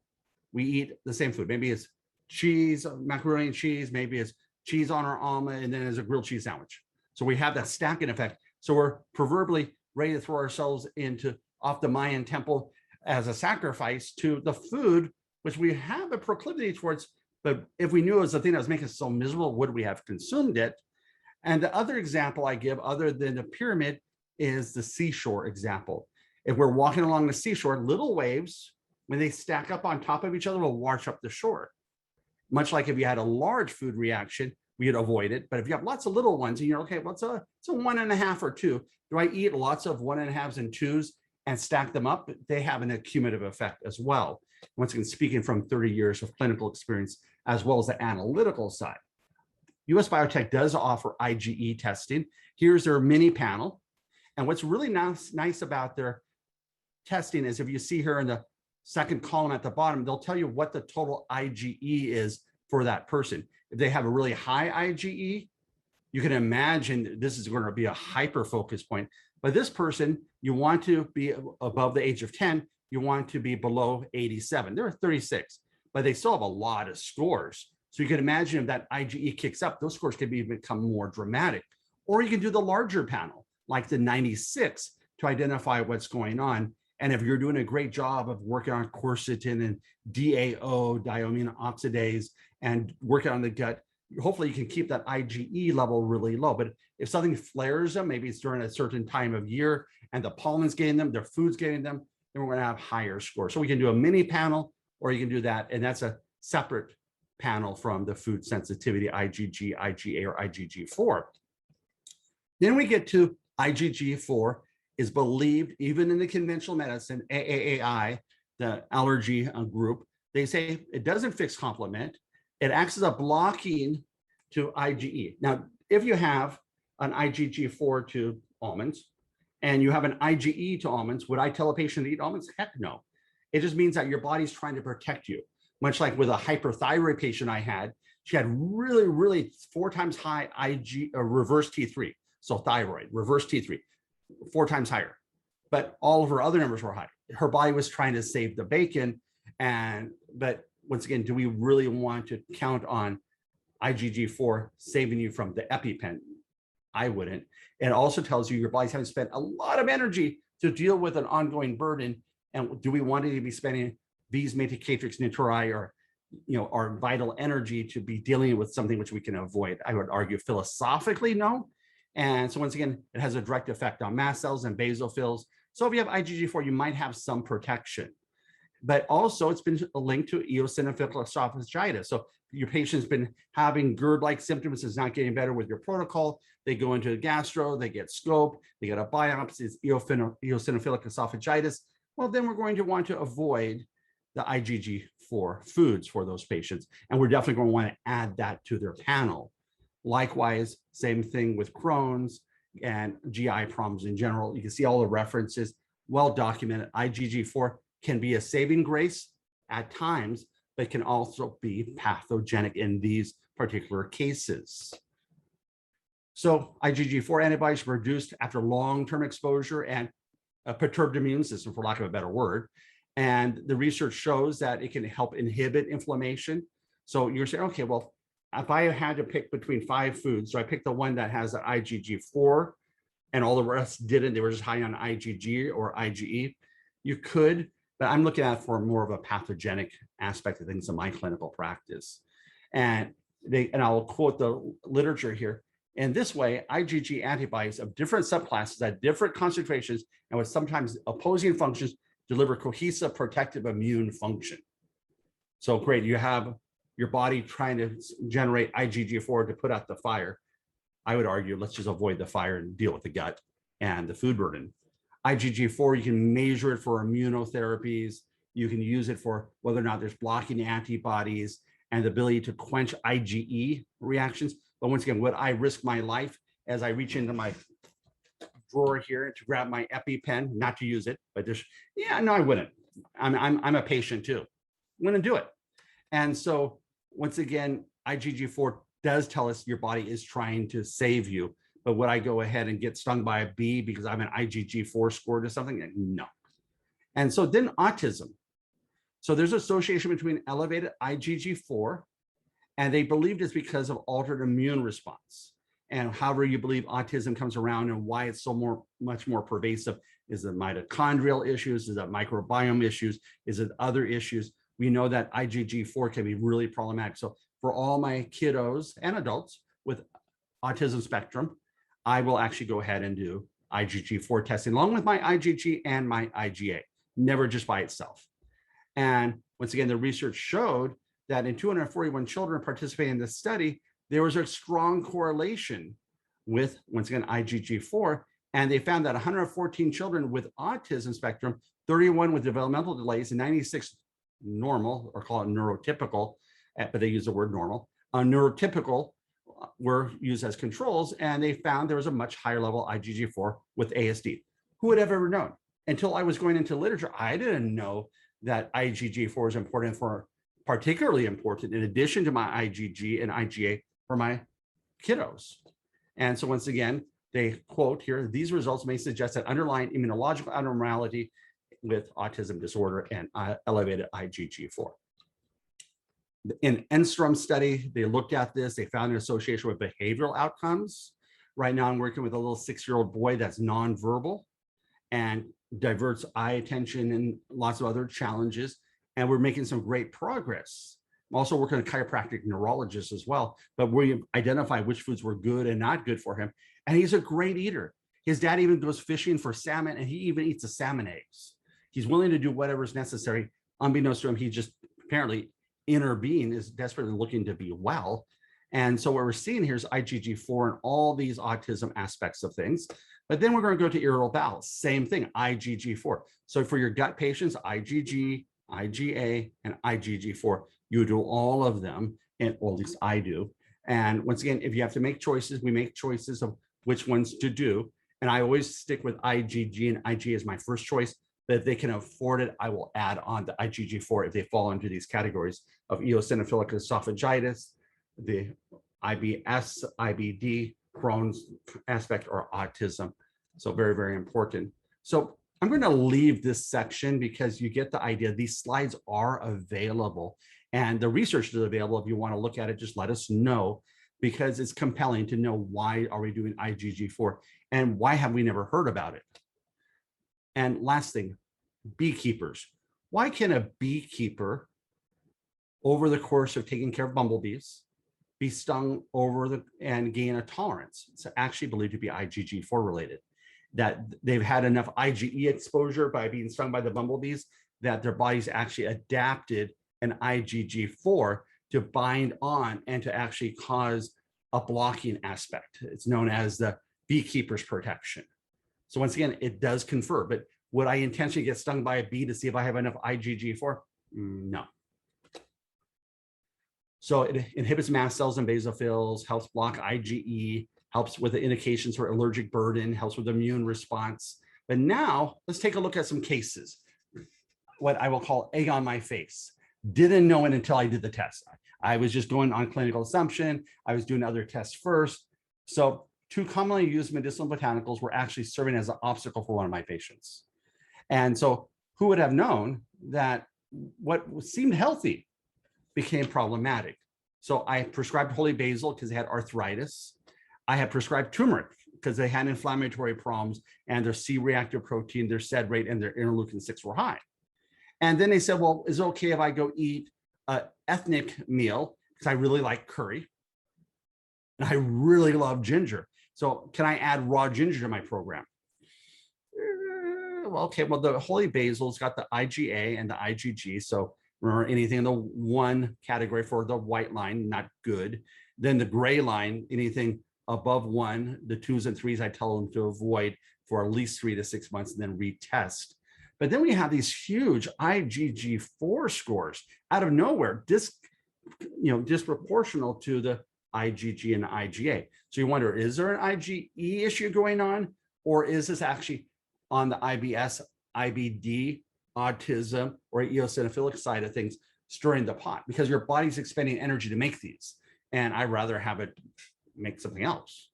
we eat the same food. Maybe it's cheese, macaroni and cheese. Maybe it's cheese on our omelet, and then there's a grilled cheese sandwich. So we have that stacking effect. So we're proverbially ready to throw ourselves into off the Mayan temple as a sacrifice to the food, which we have a proclivity towards. But if we knew it was the thing that was making us so miserable, would we have consumed it? And the other example I give, other than the pyramid, is the seashore example. If we're walking along the seashore, little waves, when they stack up on top of each other, will wash up the shore. Much like if you had a large food reaction, we'd avoid it. But if you have lots of little ones and you're okay, well, it's a 1.5 or 2. Do I eat lots of 1.5s and 2s and stack them up? They have an accumulative effect as well. Once again, speaking from 30 years of clinical experience, as well as the analytical side. US Biotech does offer IgE testing. Here's their mini panel. And what's really nice about their testing is if you see here in the second column at the bottom, they'll tell you what the total IgE is for that person. If they have a really high IgE, you can imagine this is going to be a hyper focus point. But this person, you want to be above the age of 10, you want to be below 87. They're 36, but they still have a lot of scores. So you can imagine if that IgE kicks up, those scores can become more dramatic. Or you can do the larger panel, like the 96, to identify what's going on. And if you're doing a great job of working on quercetin and DAO, diamine oxidase, and working on the gut, hopefully you can keep that IgE level really low. But if something flares them, maybe it's during a certain time of year and the pollen's getting them, their food's getting them, then we're going to have higher scores. So we can do a mini panel, or you can do that. And that's a separate panel from the food sensitivity, IgG, IgA, or IgG4. Then we get to IgG4 is believed, even in the conventional medicine, AAAI, the allergy group, they say it doesn't fix complement. It acts as a blocking to IgE. Now, if you have an IgG4 to almonds and you have an IgE to almonds, would I tell a patient to eat almonds? Heck no. It just means that your body's trying to protect you. Much like with a hyperthyroid patient I had, she had really 4 times high reverse T3. So thyroid, reverse T3, 4 times higher. But all of her other numbers were high. Her body was trying to save the bacon. But once again, do we really want to count on IgG4 saving you from the EpiPen? I wouldn't. It also tells you your body's having spent a lot of energy to deal with an ongoing burden. And do we want to be spending vis medicatrix naturae or our vital energy to be dealing with something which we can avoid? I would argue philosophically, no. And so once again, it has a direct effect on mast cells and basophils. So if you have IgG4, you might have some protection. But also it's been linked to eosinophilic esophagitis. So your patient's been having GERD-like symptoms, is not getting better with your protocol. They go into a gastro, they get scope, they get a biopsy, it's eosinophilic esophagitis. Well, then we're going to want to avoid the IgG4 foods for those patients. And we're definitely going to want to add that to their panel. Likewise, same thing with Crohn's and GI problems in general. You can see all the references, well documented. IgG4 can be a saving grace at times, but can also be pathogenic in these particular cases. So IgG4 antibodies were reduced after long-term exposure and a perturbed immune system, for lack of a better word. And the research shows that it can help inhibit inflammation. So you're saying, okay, well, if I had to pick between 5 foods, so I picked the one that has an IgG4 and all the rest didn't, they were just high on IgG or IgE, you could, but I'm looking at it for more of a pathogenic aspect of things in my clinical practice. And I'll quote the literature here. In this way, IgG antibodies of different subclasses at different concentrations and with sometimes opposing functions deliver cohesive protective immune function. So great, you have your body trying to generate IgG4 to put out the fire. I would argue, let's just avoid the fire and deal with the gut and the food burden. IgG4, you can measure it for immunotherapies. You can use it for whether or not there's blocking antibodies and the ability to quench IgE reactions. But once again, would I risk my life as I reach into my drawer here to grab my EpiPen, not to use it, but just, yeah, no, I wouldn't. I'm a patient too. I'm gonna do it. And so once again, IgG4 does tell us your body is trying to save you, but would I go ahead and get stung by a bee because I'm an IgG4 scored or something? No. And so then autism. So there's association between elevated IgG4, and they believed it's because of altered immune response. And however you believe autism comes around and why it's so much more pervasive, is it mitochondrial issues? Is it microbiome issues? Is it other issues? We know that IgG4 can be really problematic. So for all my kiddos and adults with autism spectrum, I will actually go ahead and do IgG4 testing along with my IgG and my IgA, never just by itself. And once again, the research showed that in 241 children participating in this study, there was a strong correlation with, once again, IgG4. And they found that 114 children with autism spectrum, 31 with developmental delays, and 96 normal, or call it neurotypical, but they use the word normal, neurotypical were used as controls, and they found there was a much higher level IgG4 with ASD. Who would have ever known? Until I was going into literature, I didn't know that IgG4 is important for, particularly important in addition to my IgG and IgA for my kiddos. And so once again, they quote here, these results may suggest that underlying immunological abnormality with autism disorder and elevated IgG4. In Enstrom study, they looked at this, they found an association with behavioral outcomes. Right now I'm working with a little 6-year-old boy that's nonverbal and diverts eye attention and lots of other challenges. And we're making some great progress. I'm also working with a chiropractic neurologist as well, but we identify which foods were good and not good for him. And he's a great eater. His dad even goes fishing for salmon, and he even eats the salmon eggs. He's willing to do whatever is necessary. Unbeknownst to him, he just apparently inner being is desperately looking to be well. And so what we're seeing here is IgG4 and all these autism aspects of things. But then we're going to go to irritable bowel, same thing, IgG4. So for your gut patients, IgG, IgA, and IgG4, you do all of them, and well, at least I do. And once again, if you have to make choices, we make choices of which ones to do. And I always stick with IgG and IgA as my first choice. But if they can afford it, I will add on the IgG4 if they fall into these categories of eosinophilic esophagitis, the IBS, IBD, Crohn's aspect, or autism. So very, very important. So I'm going to leave this section because you get the idea. These slides are available and the research is available. If you want to look at it, just let us know. because it's compelling to know why are we doing IgG4 and why have we never heard about it. And last thing, beekeepers. Why can a beekeeper, over the course of taking care of bumblebees, be stung and gain a tolerance? It's actually believed to be IgG4 related, that they've had enough IgE exposure by being stung by the bumblebees that their bodies actually adapted an IgG4 to bind on and to actually cause a blocking aspect. It's known as the beekeeper's protection. So once again, it does confer, but would I intentionally get stung by a bee to see if I have enough IgG4? No. So it inhibits mast cells and basophils, helps block IgE, helps with the indications for allergic burden, helps with immune response. But now let's take a look at some cases. What I will call egg on my face. Didn't know it until I did the test. I was just going on clinical assumption. I was doing other tests first. So 2 commonly used medicinal botanicals were actually serving as an obstacle for one of my patients. And so who would have known that what seemed healthy became problematic? So I prescribed holy basil because they had arthritis. I had prescribed turmeric because they had inflammatory problems and their C-reactive protein, their SED rate, and their interleukin-6 were high. And then they said, well, is it okay if I go eat an ethnic meal? Because I really like curry and I really love ginger. So can I add raw ginger to my program? Well, okay, well, the holy basil's got the IgA and the IgG. So remember, anything in the 1 category for the white line, not good. Then the gray line, anything above 1, the 2s and 3s, I tell them to avoid for at least 3 to 6 months and then retest. But then we have these huge IgG4 scores out of nowhere, disproportional to the IgG and IgA. So you wonder, is there an IgE issue going on, or is this actually on the IBS, IBD, autism, or eosinophilic side of things stirring the pot? Because your body's expending energy to make these, and I'd rather have it make something else.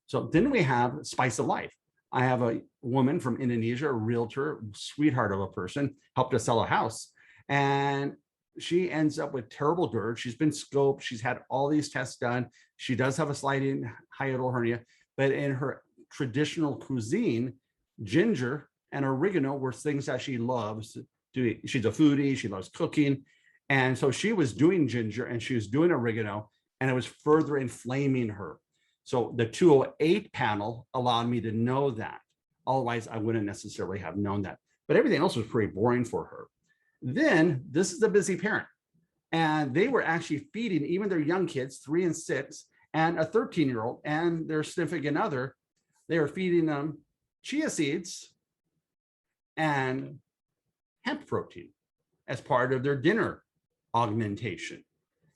So then we have spice of life. I have a woman from Indonesia, a realtor, sweetheart of a person, helped us sell a house. And she ends up with terrible GERD. She's been scoped. She's had all these tests done. She does have a sliding hiatal hernia, but in her traditional cuisine, ginger and oregano were things that she loves doing. She's a foodie. She loves cooking. And so she was doing ginger and she was doing oregano, and it was further inflaming her. So the 208 panel allowed me to know that. Otherwise, I wouldn't necessarily have known that. But everything else was pretty boring for her. Then this is a busy parent. And they were actually feeding even their young kids, 3 and 6, and a 13-year-old and their significant other. They were feeding them chia seeds and hemp protein as part of their dinner augmentation.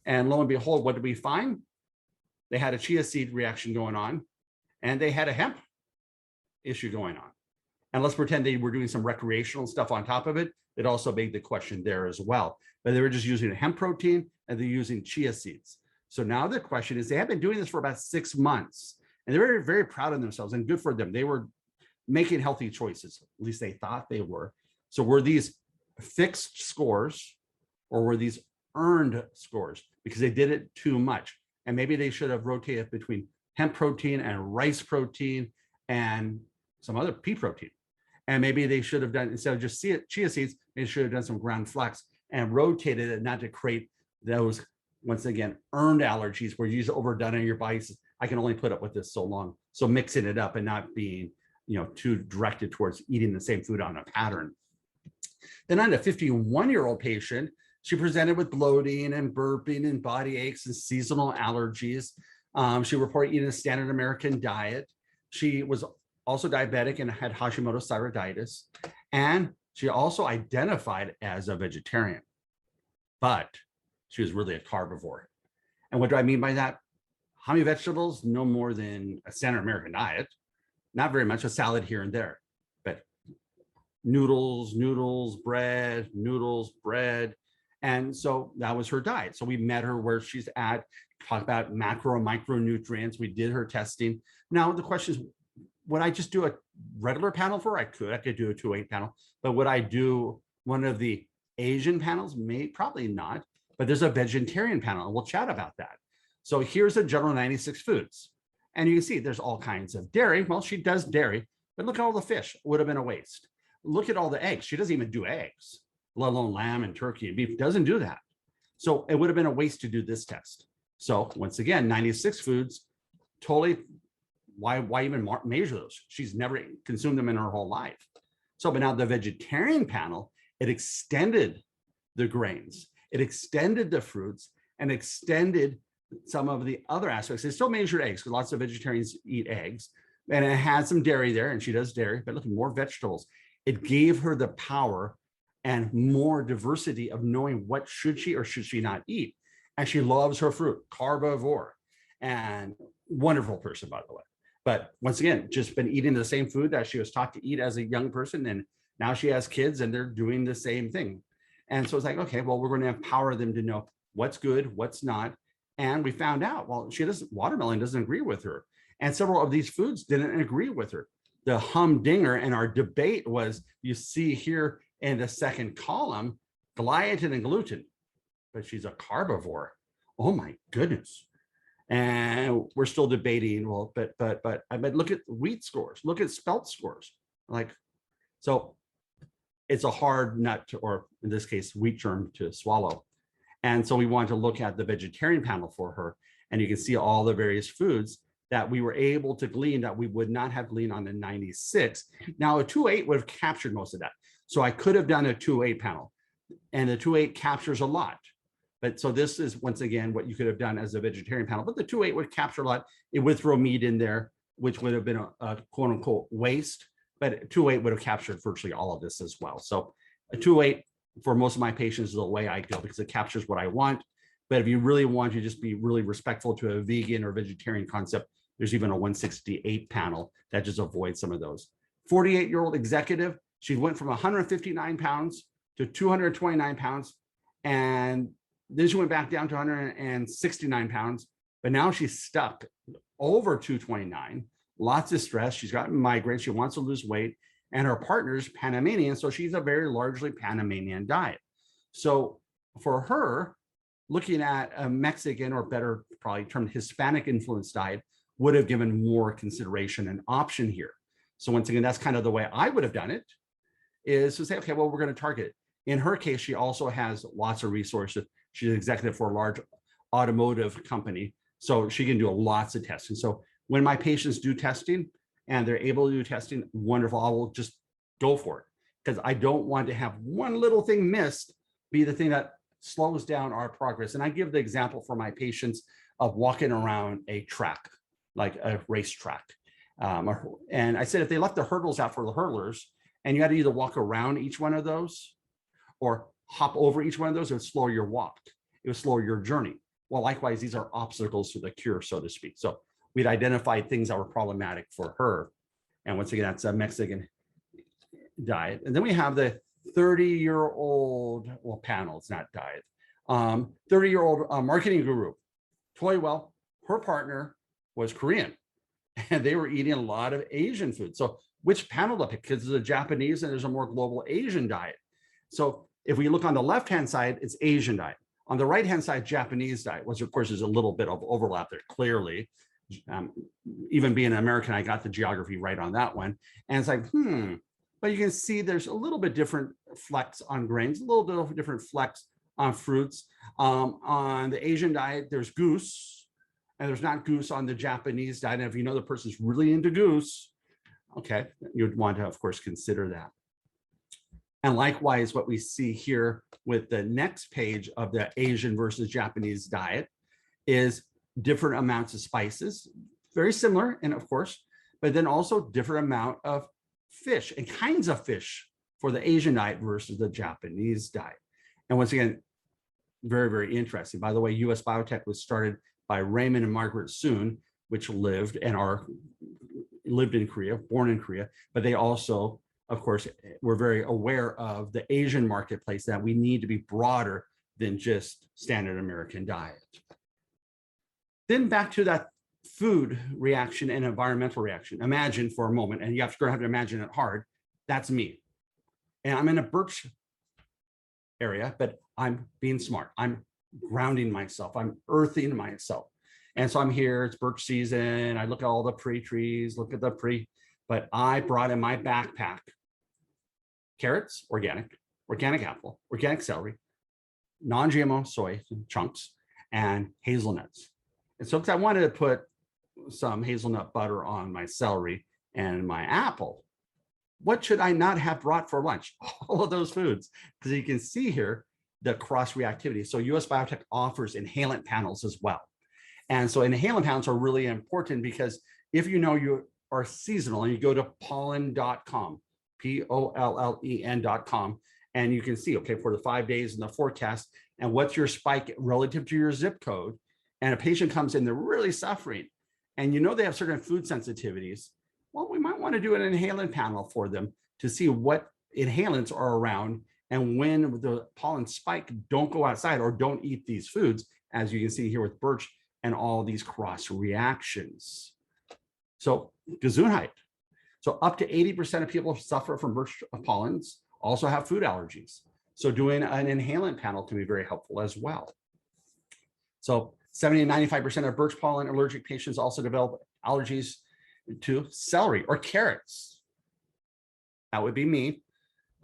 And lo and behold, what did we find? They had a chia seed reaction going on, and they had a hemp issue going on. And let's pretend they were doing some recreational stuff on top of it. It also begged the question there as well. But they were just using a hemp protein and they're using chia seeds. So now the question is, they have been doing this for about 6 months, and they're very, very proud of themselves, and good for them. They were making healthy choices. At least they thought they were. So were these fixed scores, or were these earned scores because they did it too much? And maybe they should have rotated between hemp protein and rice protein and some other pea protein. And maybe they should have done, instead of just chia seeds, they should have done some ground flax and rotated it, not to create those, once again, earned allergies where you just overdone it and your body says, I can only put up with this so long. So mixing it up and not being, too directed towards eating the same food on a pattern. Then on a 51-year-old patient, she presented with bloating and burping and body aches and seasonal allergies. She reported eating a standard American diet. She was also diabetic and had Hashimoto's thyroiditis. And she also identified as a vegetarian, but she was really a carnivore. And what do I mean by that? How many vegetables? No more than a standard American diet. Not very much, a salad here and there, but noodles, bread, And so that was her diet. So we met her where she's at, talked about macro and micronutrients. We did her testing. Now the question is, would I just do a regular panel for her? I could do a 2-8 panel, but would I do one of the Asian panels? Probably not, but there's a vegetarian panel and we'll chat about that. So here's a general 96 foods. And you can see there's all kinds of dairy. Well, she does dairy, but look at all the fish. It would have been a waste. Look at all the eggs. She doesn't even do eggs, let alone lamb and turkey and beef. Doesn't do that. So it would have been a waste to do this test. So once again, 96 foods, totally, why even measure those? She's never consumed them in her whole life. So, but now the vegetarian panel, it extended the grains, it extended the fruits, and extended some of the other aspects. They still measured eggs because lots of vegetarians eat eggs, and it had some dairy there, and she does dairy, but look, more vegetables. It gave her the power and more diversity of knowing what should she or should she not eat. And she loves her fruit, carnivore, and wonderful person, by the way. But once again, just been eating the same food that she was taught to eat as a young person. And now she has kids and they're doing the same thing. And so it's like, okay, well, we're going to empower them to know what's good, what's not. And we found out, well, watermelon doesn't agree with her. And several of these foods didn't agree with her. The humdinger and our debate was, you see here in the second column, gliadin and gluten, but she's a carnivore. Oh my goodness. And we're still debating, well, but I mean, look at wheat scores, look at spelt scores. Like, so it's a hard nut to, or in this case, wheat germ to swallow. And so we wanted to look at the vegetarian panel for her. And you can see all the various foods that we were able to glean that we would not have gleaned on the 96. Now a 2.8 would have captured most of that. So I could have done a 2.8 panel, and the 2.8 captures a lot. But so this is, once again, what you could have done as a vegetarian panel, but the 2.8 would capture a lot. It would throw meat in there, which would have been a quote unquote waste, but 2.8 would have captured virtually all of this as well. So a 2.8 for most of my patients is the way I go because it captures what I want. But if you really want to just be really respectful to a vegan or vegetarian concept, there's even a 168 panel that just avoids some of those. 48-year-old executive, she went from 159 pounds to 229 pounds. And then she went back down to 169 pounds, but now she's stuck over 229. Lots of stress. She's got migraines. She wants to lose weight, and her partner's Panamanian. So she's a very largely Panamanian diet. So for her, looking at a Mexican, or better probably termed Hispanic influenced diet, would have given more consideration and option here. So once again, that's kind of the way I would have done it, is to say, okay, well, we're going to target it. In her case, she also has lots of resources. She's an executive for a large automotive company, so she can do lots of testing. So when my patients do testing and they're able to do testing, wonderful, I will just go for it, because I don't want to have one little thing missed be the thing that slows down our progress. And I give the example for my patients of walking around a track, like a racetrack. And I said, if they left the hurdles out for the hurdlers, and you had to either walk around each one of those or hop over each one of those, it would slow your walk. It would slow your journey. Well, likewise, these are obstacles to the cure, so to speak. So we'd identified things that were problematic for her. And once again, that's a Mexican diet. And then we have the 30-year-old, well, panel, it's not diet, 30-year-old marketing guru, Toy. Well, her partner was Korean, and they were eating a lot of Asian food. So which panel to pick? Because there's a Japanese and there's a more global Asian diet. So if we look on the left-hand side, it's Asian diet. On the right-hand side, Japanese diet, which of course is a little bit of overlap there, clearly. Even being an American, I got the geography right on that one. And it's like, but you can see there's a little bit different flex on grains, a little bit of different flex on fruits. On the Asian diet, there's goose, and there's not goose on the Japanese diet. And if you know the person's really into goose, okay, you'd want to, of course, consider that. And likewise, what we see here with the next page of the Asian versus Japanese diet is different amounts of spices, very similar, and of course, but then also different amount of fish and kinds of fish for the Asian diet versus the Japanese diet. And once again, very, very interesting. By the way, US Biotech was started by Raymond and Margaret Soon, which lived in Korea, born in Korea, but they also, of course, were very aware of the Asian marketplace, that we need to be broader than just standard American diet. Then back to that food reaction and environmental reaction. Imagine for a moment, and you have to imagine it hard, that's me. And I'm in a birch area, but I'm being smart. I'm grounding myself. I'm earthing myself. And so I'm here, it's birch season. I look at all the trees, but I brought in my backpack, carrots, organic apple, organic celery, non-GMO soy chunks, and hazelnuts. And so because I wanted to put some hazelnut butter on my celery and my apple, what should I not have brought for lunch? All of those foods, because you can see here the cross reactivity. So US Biotech offers inhalant panels as well. And so inhalant panels are really important because if you know you are seasonal and you go to pollen.com, POLLEN.com, and you can see, okay, for the 5 days in the forecast, and what's your spike relative to your zip code, and a patient comes in, they're really suffering, and you know they have certain food sensitivities, well, we might want to do an inhalant panel for them to see what inhalants are around, and when the pollen spike, don't go outside or don't eat these foods, as you can see here with birch and all these cross reactions. So Gesundheit. So up to 80% of people who suffer from birch pollens also have food allergies. So doing an inhalant panel can be very helpful as well. So 70 to 95% of birch pollen allergic patients also develop allergies to celery or carrots. That would be me.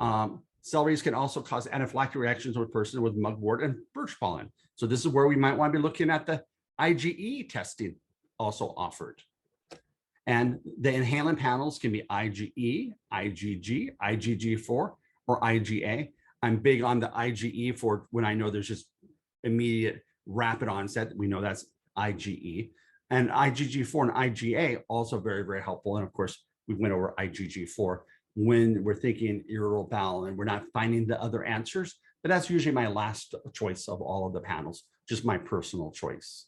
Celeries can also cause anaphylactic reactions with persons with mugwort and birch pollen. So this is where we might want to be looking at the IgE testing also offered. And the inhalant panels can be IgE, IgG, IgG4, or IgA. I'm big on the IgE for when I know there's just immediate rapid onset. We know that's IgE. And IgG4 and IgA also very, very helpful. And of course, we went over IgG4 when we're thinking irritable bowel and we're not finding the other answers. But that's usually my last choice of all of the panels, just my personal choice.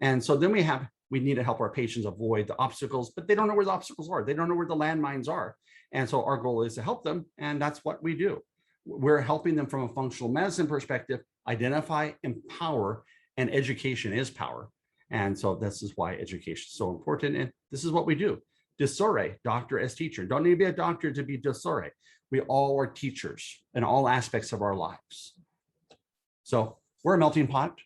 And so then we need to help our patients avoid the obstacles, but they don't know where the obstacles are. They don't know where the landmines are. And so our goal is to help them. And that's what we do. We're helping them from a functional medicine perspective, identify, empower, and education is power. And so this is why education is so important. And this is what we do. Dosore, doctor as teacher. Don't need to be a doctor to be dosore. We all are teachers in all aspects of our lives. So we're a melting pot.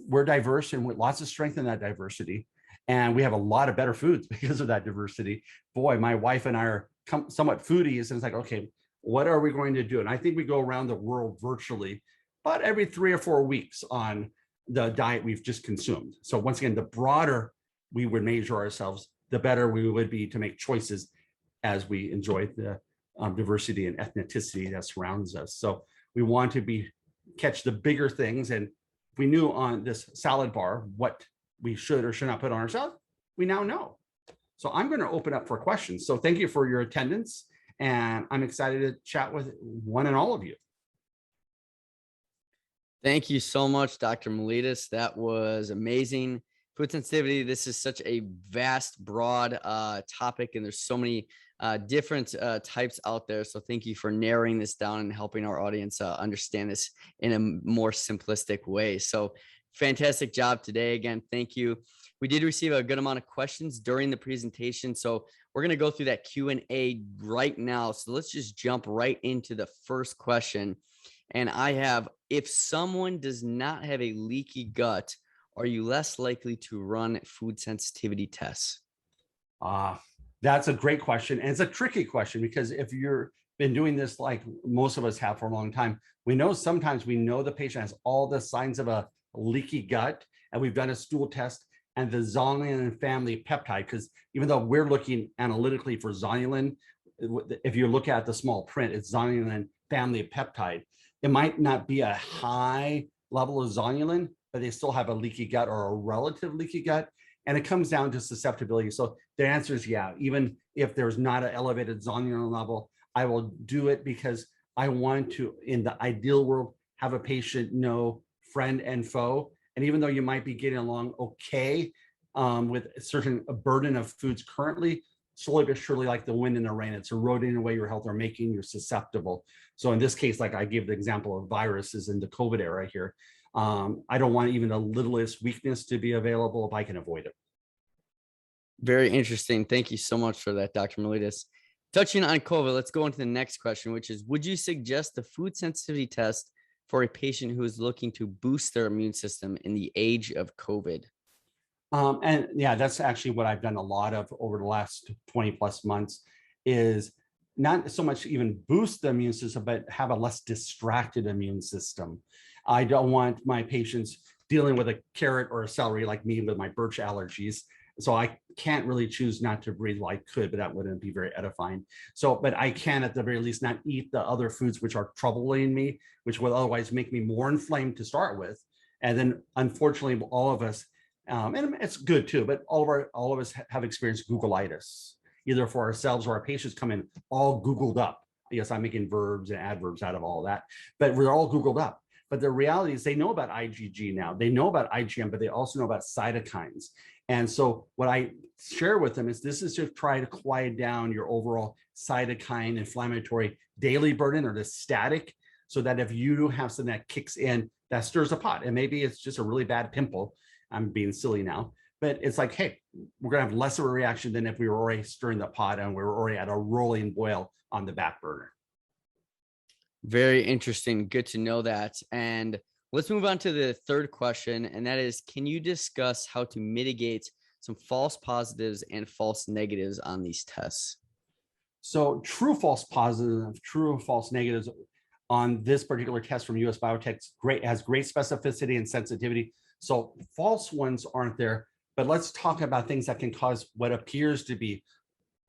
We're diverse and with lots of strength in that diversity. And we have a lot of better foods because of that diversity. Boy, my wife and I are somewhat foodies. And it's like, okay, what are we going to do? And I think we go around the world virtually, but every 3 or 4 weeks on the diet we've just consumed. So once again, the broader we would measure ourselves, the better we would be to make choices as we enjoy the diversity and ethnicity that surrounds us. So we want to catch the bigger things. And if we knew on this salad bar what we should or should not put on our salad, we now know. So I'm going to open up for questions. So thank you for your attendance. And I'm excited to chat with one and all of you. Thank you so much, Dr. Miletus. That was amazing. Food sensitivity, this is such a vast, broad topic, and there's so many different types out there. So thank you for narrowing this down and helping our audience understand this in a more simplistic way. So fantastic job today. Again, thank you. We did receive a good amount of questions during the presentation. So we're going to go through that Q&A right now. So let's just jump right into the first question. And I have, if someone does not have a leaky gut, are you less likely to run food sensitivity tests? That's a great question. And it's a tricky question because if you've been doing this like most of us have for a long time, sometimes we know the patient has all the signs of a leaky gut, and we've done a stool test and the zonulin family peptide, because even though we're looking analytically for zonulin, if you look at the small print, it's zonulin family peptide. It might not be a high level of zonulin, but they still have a leaky gut or a relative leaky gut. And it comes down to susceptibility. So the answer is yeah, even if there's not an elevated zonulin level, I will do it because I want to, in the ideal world, have a patient know friend and foe. And even though you might be getting along okay with a certain burden of foods currently, slowly but surely, like the wind and the rain, it's eroding away your health or making you susceptible. So in this case, like I gave the example of viruses in the COVID era here, I don't want even the littlest weakness to be available if I can avoid it. Very interesting. Thank you so much for that, Dr. Miletus. Touching on COVID, let's go into the next question, which is, would you suggest the food sensitivity test for a patient who is looking to boost their immune system in the age of COVID? And yeah, that's actually what I've done a lot of over the last 20 plus months, is not so much even boost the immune system, but have a less distracted immune system. I don't want my patients dealing with a carrot or a celery like me with my birch allergies. So I can't really choose not to breathe. Well, I could, but that wouldn't be very edifying. So, but I can at the very least not eat the other foods which are troubling me, which would otherwise make me more inflamed to start with. And then unfortunately, all of us, and it's good too, but all of us have experienced Googleitis, either for ourselves or our patients come in all Googled up. Yes, I'm making verbs and adverbs out of all of that, but we're all Googled up. But the reality is they know about IgG now, they know about IgM, but they also know about cytokines. And so what I share with them is this is to try to quiet down your overall cytokine inflammatory daily burden or the static, so that if you do have something that kicks in, that stirs a pot. And maybe it's just a really bad pimple. I'm being silly now, but it's like, hey, we're gonna have less of a reaction than if we were already stirring the pot and we were already at a rolling boil on the back burner. Very interesting. Good to know that. And let's move on to the third question. And that is, can you discuss how to mitigate some false positives and false negatives on these tests? So true false positives, true false negatives on this particular test from US Biotech has great specificity and sensitivity. So false ones aren't there, but let's talk about things that can cause what appears to be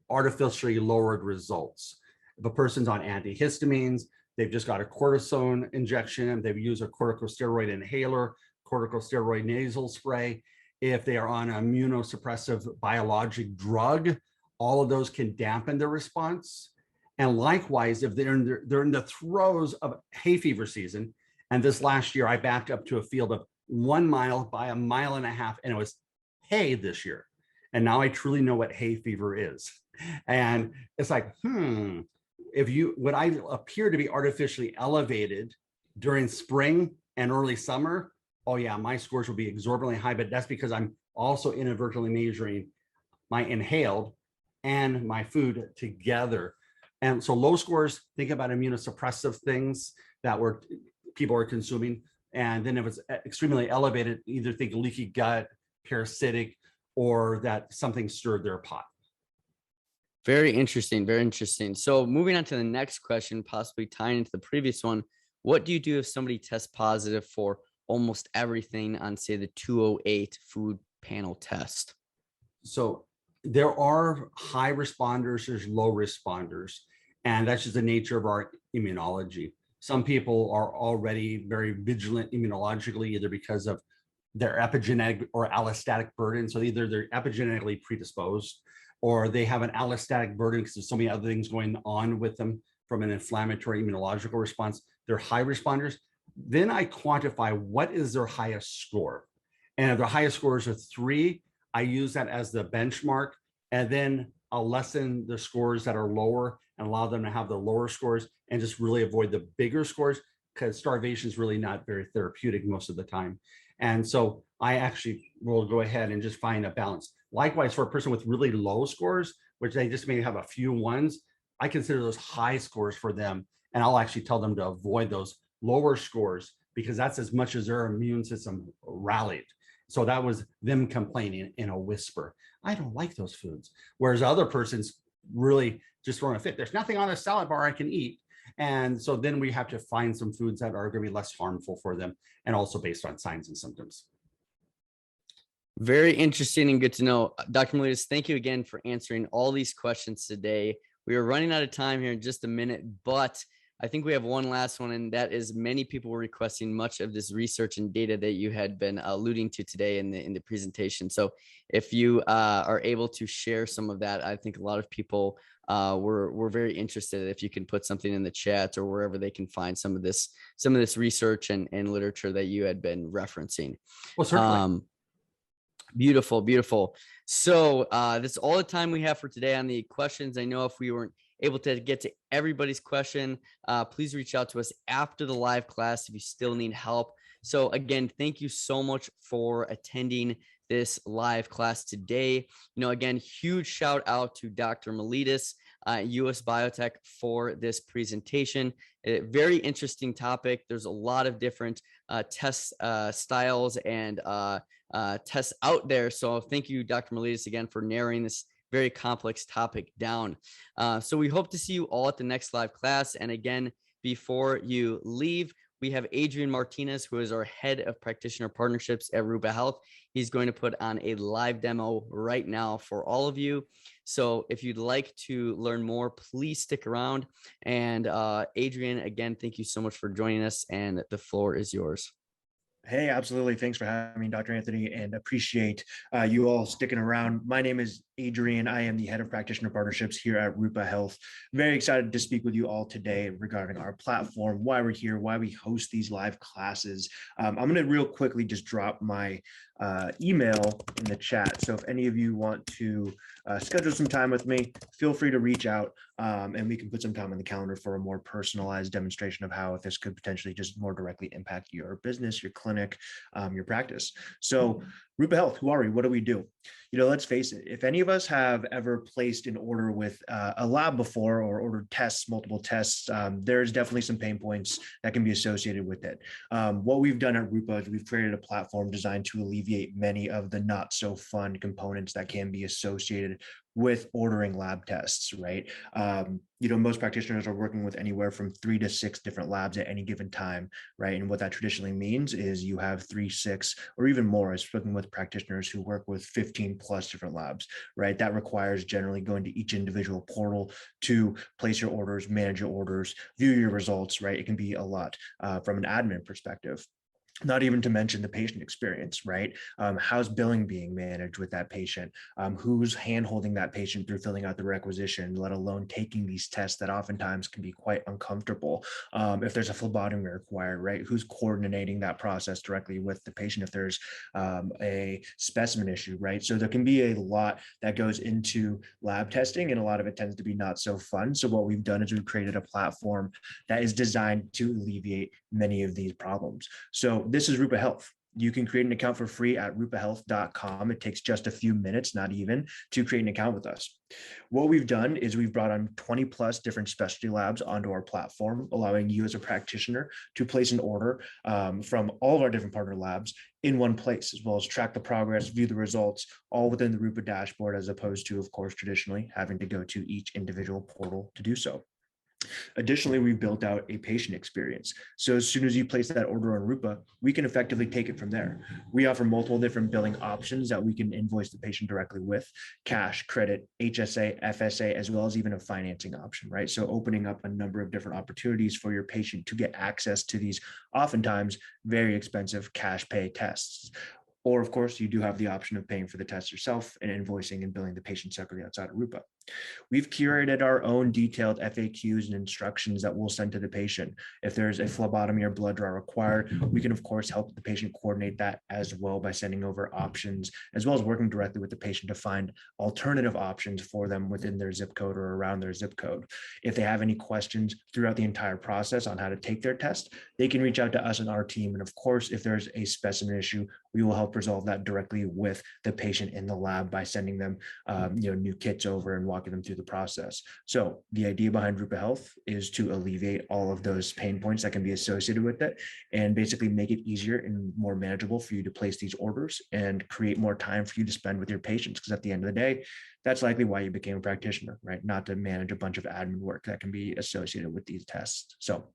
artificially lowered results. If a person's on antihistamines, they've just got a cortisone injection, and they've used a corticosteroid inhaler, corticosteroid nasal spray. If they are on an immunosuppressive biologic drug, all of those can dampen the response. And likewise, if they're in the throes of hay fever season, and this last year I backed up to a field of 1 mile by a mile and a half, and it was hay this year. And now I truly know what hay fever is. And it's like, if you would I appear to be artificially elevated during spring and early summer, oh yeah, my scores will be exorbitantly high, but that's because I'm also inadvertently measuring my inhaled and my food together. And so low scores, think about immunosuppressive things that people are consuming. And then if it's extremely elevated, either think leaky gut, parasitic, or that something stirred their pot. Very interesting. Very interesting. So moving on to the next question, possibly tying into the previous one, what do you do if somebody tests positive for almost everything on, say, the 208 food panel test? So there are high responders, there's low responders, and that's just the nature of our immunology. Some people are already very vigilant immunologically, either because of their epigenetic or allostatic burden. So either they're epigenetically predisposed, or they have an allostatic burden because there's so many other things going on with them from an inflammatory immunological response. They're high responders. Then I quantify what is their highest score. And if their highest score is a 3, I use that as the benchmark. And then I'll lessen the scores that are lower and allow them to have the lower scores and just really avoid the bigger scores, because starvation is really not very therapeutic most of the time. And so I actually will go ahead and just find a balance. Likewise, for a person with really low scores, which they just may have a few ones, I consider those high scores for them. And I'll actually tell them to avoid those lower scores, because that's as much as their immune system rallied. So that was them complaining in a whisper. I don't like those foods. Whereas other person's really just throwing a fit. There's nothing on a salad bar I can eat. And so then we have to find some foods that are going to be less harmful for them, and also based on signs and symptoms. Very interesting and good to know. Dr. Mellitus, thank you again for answering all these questions today. We are running out of time here in just a minute, but I think we have one last one, and that is many people were requesting much of this research and data that you had been alluding to today in the presentation. So if you are able to share some of that, I think a lot of people were very interested. If you can put something in the chat or wherever they can find some of this research and literature that you had been referencing. Well, certainly. Beautiful, beautiful. So that's all the time we have for today on the questions. I know if we weren't able to get to everybody's question, please reach out to us after the live class if you still need help. So again, thank you so much for attending this live class today. Again, huge shout out to Dr. Mellitus, US Biotech, for this presentation. A very interesting topic. There's a lot of different test styles and tests out there. So thank you, Dr. Miletus, again for narrowing this very complex topic down. So we hope to see you all at the next live class. And again, before you leave, we have Adrian Martinez, who is our head of practitioner partnerships at Rupa Health. He's going to put on a live demo right now for all of you. So if you'd like to learn more, please stick around. And Adrian, again, thank you so much for joining us, and the floor is yours. Hey, absolutely. Thanks for having me, Dr. Anthony, and appreciate you all sticking around. My name is Adrian. I am the head of practitioner partnerships here at Rupa Health. Very excited to speak with you all today regarding our platform, why we're here, why we host these live classes. I'm going to real quickly just drop my email in the chat. So if any of you want to schedule some time with me, feel free to reach out and we can put some time on the calendar for a more personalized demonstration of how this could potentially just more directly impact your business, your clinic, your practice. So Rupa Health, who are we? What do we do? You know, let's face it, if any of us have ever placed an order with a lab before or ordered tests, multiple tests, there's definitely some pain points that can be associated with it. What we've done at Rupa is we've created a platform designed to alleviate many of the not so fun components that can be associated with ordering lab tests, right? You know, most practitioners are working with anywhere from 3 to 6 different labs at any given time, right? And what that traditionally means is you have 3, 6, or even more. I've spoken with practitioners who work with 15 plus different labs, right? That requires generally going to each individual portal to place your orders, manage your orders, view your results, right? It can be a lot from an admin perspective. Not even to mention the patient experience, right? How's billing being managed with that patient? Who's hand-holding that patient through filling out the requisition, let alone taking these tests that oftentimes can be quite uncomfortable. If there's a phlebotomy required, right? Who's coordinating that process directly with the patient if there's a specimen issue, right? So there can be a lot that goes into lab testing, and a lot of it tends to be not so fun. So what we've done is we've created a platform that is designed to alleviate many of these problems. So this is Rupa Health. You can create an account for free at rupahealth.com. It takes just a few minutes, not even, to create an account with us. What we've done is we've brought on 20 plus different specialty labs onto our platform, allowing you as a practitioner to place an order from all of our different partner labs in one place, as well as track the progress, view the results, all within the Rupa dashboard, as opposed to, of course, traditionally having to go to each individual portal to do so. Additionally, we've built out a patient experience. So as soon as you place that order on Rupa, we can effectively take it from there. We offer multiple different billing options that we can invoice the patient directly with: cash, credit, HSA, FSA, as well as even a financing option, right? So opening up a number of different opportunities for your patient to get access to these oftentimes very expensive cash pay tests. Or, of course, you do have the option of paying for the test yourself and invoicing and billing the patient separately outside of Rupa. We've curated our own detailed FAQs and instructions that we'll send to the patient. If there's a phlebotomy or blood draw required, we can, of course, help the patient coordinate that as well by sending over options, as well as working directly with the patient to find alternative options for them within their zip code or around their zip code. If they have any questions throughout the entire process on how to take their test, they can reach out to us and our team. And of course, if there's a specimen issue, we will help resolve that directly with the patient in the lab by sending them new kits over and walking them through the process. So the idea behind Rupa Health is to alleviate all of those pain points that can be associated with it, and basically make it easier and more manageable for you to place these orders and create more time for you to spend with your patients. Because at the end of the day, that's likely why you became a practitioner, right? Not to manage a bunch of admin work that can be associated with these tests. So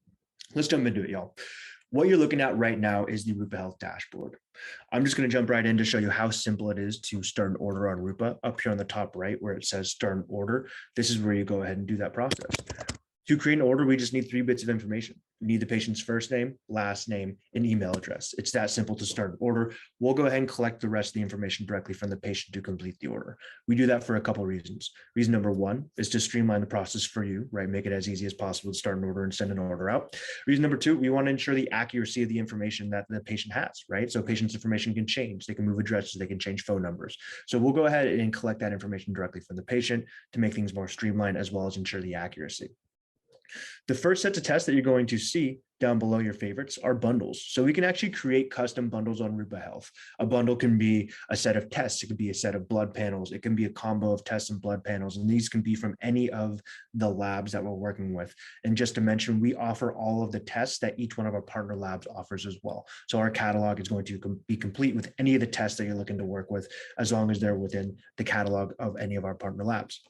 let's jump into it, y'all. What you're looking at right now is the Rupa Health dashboard. I'm just going to jump right in to show you how simple it is to start an order on Rupa. Up here on the top right where it says start an order, this is where you go ahead and do that process. To create an order, we just need 3 bits of information. We need the patient's first name, last name, and email address. It's that simple to start an order. We'll go ahead and collect the rest of the information directly from the patient to complete the order. We do that for a couple of reasons. Reason number 1 is to streamline the process for you, right? Make it as easy as possible to start an order and send an order out. Reason number 2, we want to ensure the accuracy of the information that the patient has, right? So patient's information can change. They can move addresses, they can change phone numbers. So we'll go ahead and collect that information directly from the patient to make things more streamlined, as well as ensure the accuracy. The first sets of tests that you're going to see down below your favorites are bundles. So we can actually create custom bundles on Rupa Health. A bundle can be a set of tests. It could be a set of blood panels. It can be a combo of tests and blood panels. And these can be from any of the labs that we're working with. And just to mention, we offer all of the tests that each one of our partner labs offers as well. So our catalog is going to be complete with any of the tests that you're looking to work with, as long as they're within the catalog of any of our partner labs.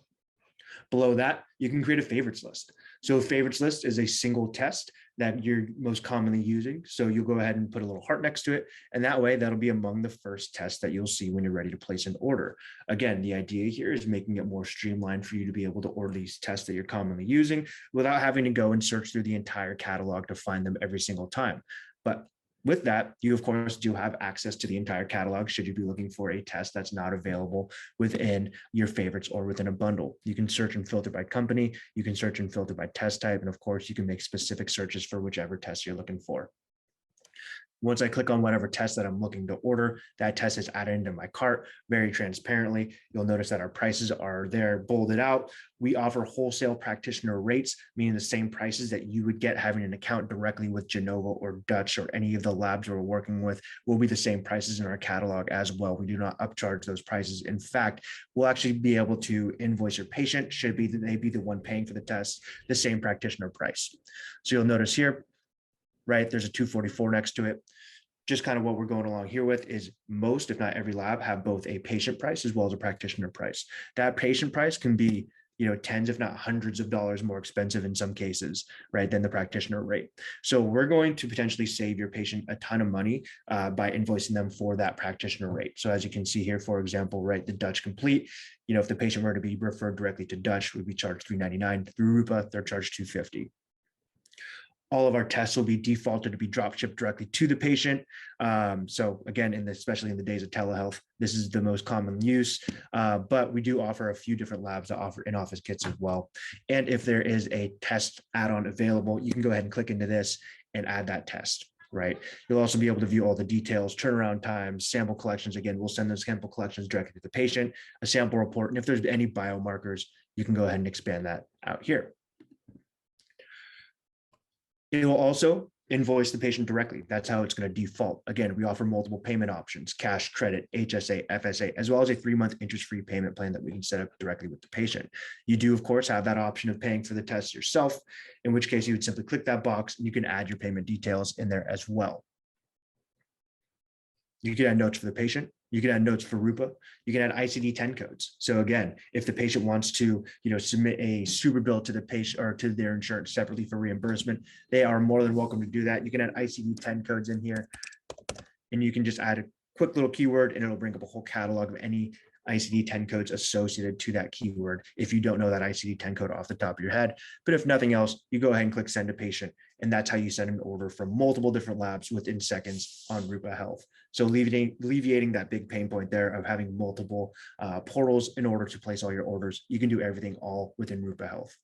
Below that, you can create a favorites list. So a favorites list is a single test that you're most commonly using. So you'll go ahead and put a little heart next to it. And that way that'll be among the first tests that you'll see when you're ready to place an order. Again, the idea here is making it more streamlined for you to be able to order these tests that you're commonly using without having to go and search through the entire catalog to find them every single time. But with that, you of course do have access to the entire catalog should you be looking for a test that's not available within your favorites or within a bundle. You can search and filter by company, you can search and filter by test type, and of course you can make specific searches for whichever test you're looking for. Once I click on whatever test that I'm looking to order, that test is added into my cart very transparently. You'll notice that our prices are there bolded out. We offer wholesale practitioner rates, meaning the same prices that you would get having an account directly with Genova or Dutch or any of the labs we're working with will be the same prices in our catalog as well. We do not upcharge those prices. In fact, we'll actually be able to invoice your patient, should they be the one paying for the test, the same practitioner price. So you'll notice here, right, there's a 244 next to it. Just kind of what we're going along here with is most, if not every lab, have both a patient price as well as a practitioner price. That patient price can be, tens, if not hundreds of dollars more expensive in some cases, right, than the practitioner rate. So we're going to potentially save your patient a ton of money by invoicing them for that practitioner rate. So as you can see here, for example, right, the Dutch Complete, if the patient were to be referred directly to Dutch, would be charged $399. Through Rupa, they're charged $250. All of our tests will be defaulted to be drop shipped directly to the patient. So again, especially in the days of telehealth, this is the most common use, but we do offer a few different labs that offer in-office kits as well. And if there is a test add-on available, you can go ahead and click into this and add that test. Right. You'll also be able to view all the details, turnaround times, sample collections. Again, we'll send those sample collections directly to the patient, a sample report. And if there's any biomarkers, you can go ahead and expand that out here. It will also invoice the patient directly. That's how it's going to default. Again, we offer multiple payment options, cash, credit, HSA, FSA, as well as a 3-month interest-free payment plan that we can set up directly with the patient. You do, of course, have that option of paying for the test yourself, in which case you would simply click that box and you can add your payment details in there as well. You can add notes for the patient. You can add notes for Rupa. You can add ICD-10 codes. So again, if the patient wants to, submit a super bill to the patient or to their insurance separately for reimbursement, they are more than welcome to do that. You can add ICD-10 codes in here, and you can just add a quick little keyword, and it'll bring up a whole catalog of any ICD-10 codes associated to that keyword if you don't know that ICD-10 code off the top of your head. But if nothing else, you go ahead and click send a patient, and that's how you send an order from multiple different labs within seconds on Rupa Health. So alleviating that big pain point there of having multiple portals in order to place all your orders. You can do everything all within Rupa Health.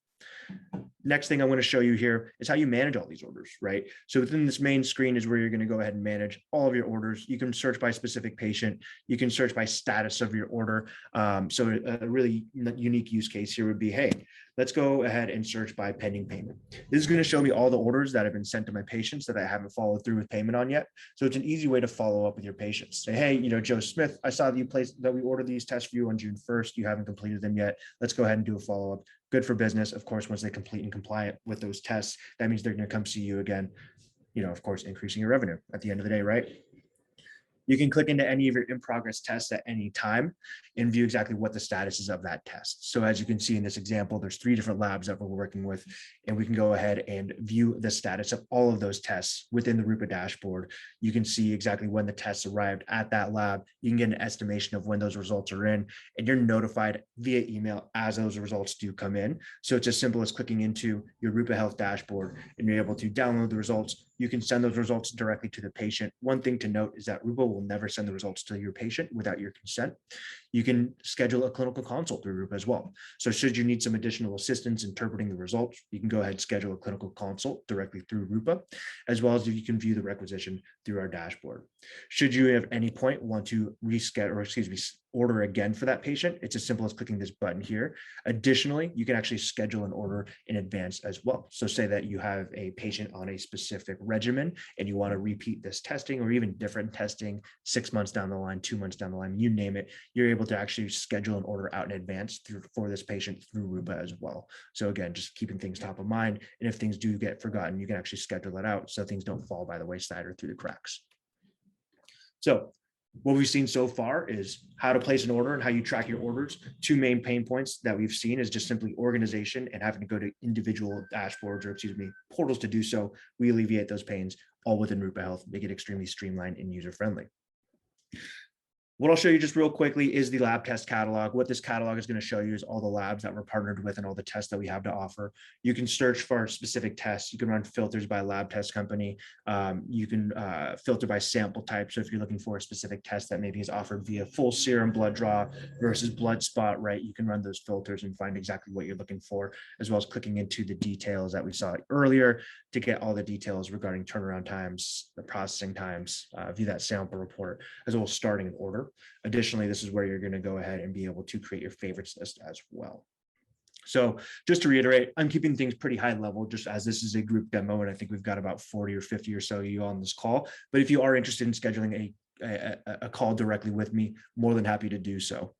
Next thing I'm going to show you here is how you manage all these orders, right? So within this main screen is where you're going to go ahead and manage all of your orders. You can search by specific patient. You can search by status of your order. So a really unique use case here would be, hey, let's go ahead and search by pending payment. This is going to show me all the orders that have been sent to my patients that I haven't followed through with payment on yet. So it's an easy way to follow up with your patients. Say, hey, Joe Smith, I saw that we ordered these tests for you on June 1st. You haven't completed them yet. Let's go ahead and do a follow-up. Good for business. Of course, once they complete and compliant with those tests, that means they're going to come see you again, of course, increasing your revenue at the end of the day, right? You can click into any of your in-progress tests at any time and view exactly what the status is of that test. So as you can see in this example, there's 3 different labs that we're working with, and we can go ahead and view the status of all of those tests within the Rupa dashboard. You can see exactly when the tests arrived at that lab. You can get an estimation of when those results are in, and you're notified via email as those results do come in. So it's as simple as clicking into your Rupa Health dashboard, and you're able to download the results. You can send those results directly to the patient. One thing to note is that Rupa will never send the results to your patient without your consent. You can schedule a clinical consult through Rupa as well. So should you need some additional assistance interpreting the results, you can go ahead and schedule a clinical consult directly through Rupa, as well as you can view the requisition through our dashboard. Should you at any point want to reschedule, order again for that patient, it's as simple as clicking this button here. Additionally, you can actually schedule an order in advance as well. So say that you have a patient on a specific regimen and you want to repeat this testing or even different testing 6 months down the line, 2 months down the line, you name it, you're able to actually schedule an order out in advance for this patient through Rupa as well. So again, just keeping things top of mind. And if things do get forgotten, you can actually schedule it out so things don't fall by the wayside or through the cracks. So what we've seen so far is how to place an order and how you track your orders. Two main pain points that we've seen is just simply organization and having to go to individual dashboards or portals to do so. We alleviate those pains all within Rupa Health, make it extremely streamlined and user-friendly. What I'll show you just real quickly is the lab test catalog. What this catalog is going to show you is all the labs that we're partnered with and all the tests that we have to offer. You can search for specific tests. You can run filters by lab test company. You can filter by sample type. So if you're looking for a specific test that maybe is offered via full serum blood draw versus blood spot, right? You can run those filters and find exactly what you're looking for, as well as clicking into the details that we saw earlier to get all the details regarding turnaround times, the processing times, view that sample report, as well as starting an order. Additionally, this is where you're going to go ahead and be able to create your favorites list as well. So just to reiterate, I'm keeping things pretty high level just as this is a group demo, and I think we've got about 40 or 50 or so of you on this call. But if you are interested in scheduling a call directly with me, more than happy to do so.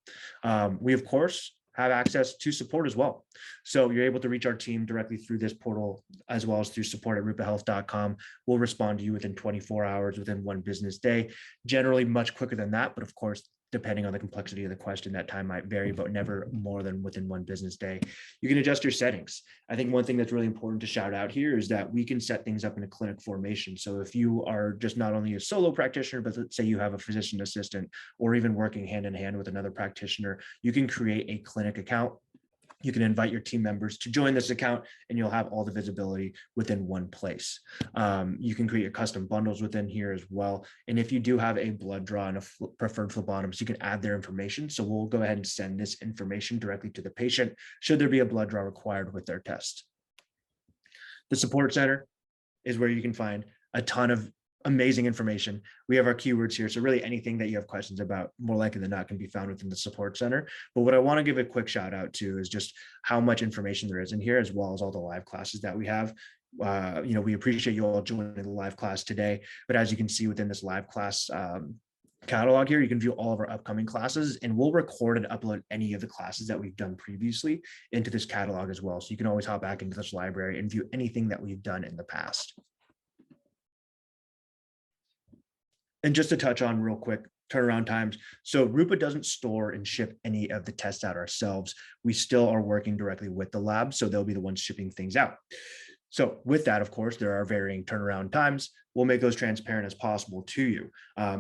We, of course, have access to support as well. So you're able to reach our team directly through this portal, as well as through support@rupahealth.com. We'll respond to you within 24 hours, within 1 business day, generally much quicker than that. But of course, depending on the complexity of the question, that time might vary, but never more than within 1 business day. You can adjust your settings. I think one thing that's really important to shout out here is that we can set things up in a clinic formation. So if you are just not only a solo practitioner, but let's say you have a physician assistant or even working hand in hand with another practitioner, you can create a clinic account. You can invite your team members to join this account and you'll have all the visibility within one place. You can create your custom bundles within here as well. And if you do have a blood draw and a preferred phlebotomist, you can add their information. So we'll go ahead and send this information directly to the patient should there be a blood draw required with their test. The support center is where you can find a ton of amazing information. We have our keywords here. So really anything that you have questions about, more likely than not, can be found within the support center. But what I want to give a quick shout out to is just how much information there is in here, as well as all the live classes that we have. We appreciate you all joining the live class today. But as you can see within this live class catalog here, you can view all of our upcoming classes, and we'll record and upload any of the classes that we've done previously into this catalog as well. So you can always hop back into this library and view anything that we've done in the past. And just to touch on real quick, turnaround times. So Rupa doesn't store and ship any of the tests out ourselves. We still are working directly with the lab, so they'll be the ones shipping things out. So with that, of course, there are varying turnaround times. We'll make those transparent as possible to you.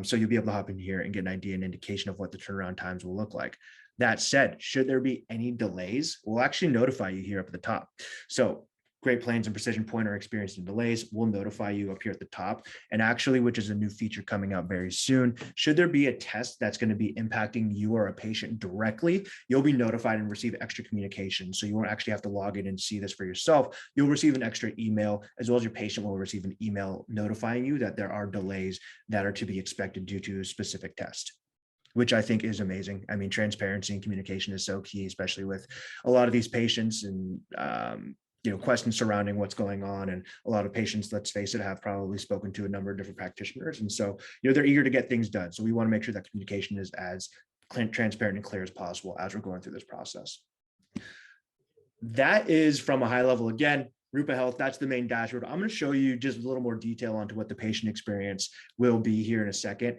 So you'll be able to hop in here and get an idea and indication of what the turnaround times will look like. That said, should there be any delays, we'll actually notify you here up at the top. So Great Plains and Precision Point are experiencing delays. We'll notify you up here at the top. And actually, which is a new feature coming out very soon, should there be a test that's going to be impacting you or a patient directly, you'll be notified and receive extra communication. So you won't actually have to log in and see this for yourself. You'll receive an extra email, as well as your patient will receive an email notifying you that there are delays that are to be expected due to a specific test, which I think is amazing. I mean, transparency and communication is so key, especially with a lot of these patients and questions surrounding what's going on. And a lot of patients, let's face it, have probably spoken to a number of different practitioners. And so, they're eager to get things done. So we want to make sure that communication is as transparent and clear as possible as we're going through this process. That is from a high level. Again, Rupa Health, that's the main dashboard. I'm going to show you just a little more detail onto what the patient experience will be here in a second.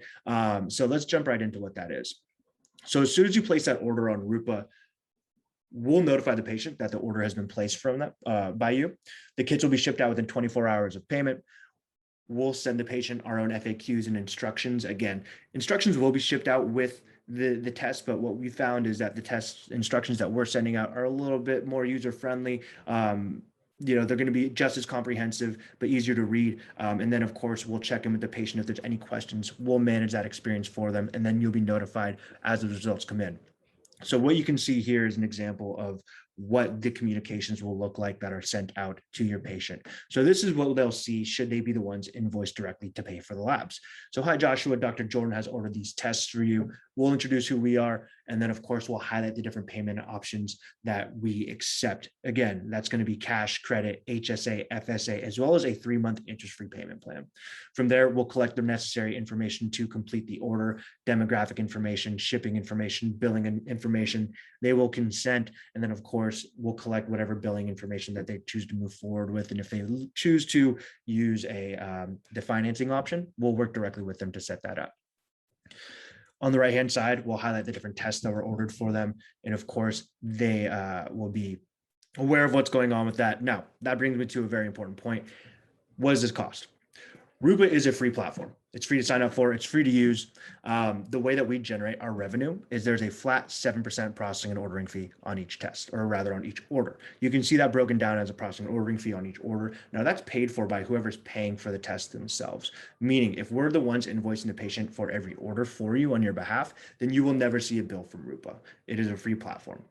So let's jump right into what that is. So as soon as you place that order on Rupa, we'll notify the patient that the order has been placed from that by you. The kits will be shipped out within 24 hours of payment. We'll send the patient our own FAQs and instructions. Again, instructions will be shipped out with the test, but what we found is that the test instructions that we're sending out are a little bit more user-friendly. They're going to be just as comprehensive, but easier to read. And then, of course, we'll check in with the patient. If there's any questions, we'll manage that experience for them, and then you'll be notified as the results come in. So what you can see here is an example of what the communications will look like that are sent out to your patient. So this is what they'll see should they be the ones invoiced directly to pay for the labs. So hi, Joshua, Dr. Jordan has ordered these tests for you. We'll introduce who we are. And then of course, we'll highlight the different payment options that we accept. Again, that's going to be cash, credit, HSA, FSA, as well as a 3-month interest-free payment plan. From there, we'll collect the necessary information to complete the order, demographic information, shipping information, billing information. They will consent. And then of course, we'll collect whatever billing information that they choose to move forward with. And if they choose to use the financing option, we'll work directly with them to set that up. On the right-hand side, we'll highlight the different tests that were ordered for them. And of course, they will be aware of what's going on with that. Now, that brings me to a very important point. What does this cost? Rupa is a free platform. It's free to sign up for. It's free to use. The way that we generate our revenue is there's a flat 7% processing and ordering fee on each test, or rather on each order. You can see that broken down as a processing and ordering fee on each order. Now that's paid for by whoever's paying for the test themselves. Meaning if we're the ones invoicing the patient for every order for you on your behalf, then you will never see a bill from Rupa. It is a free platform.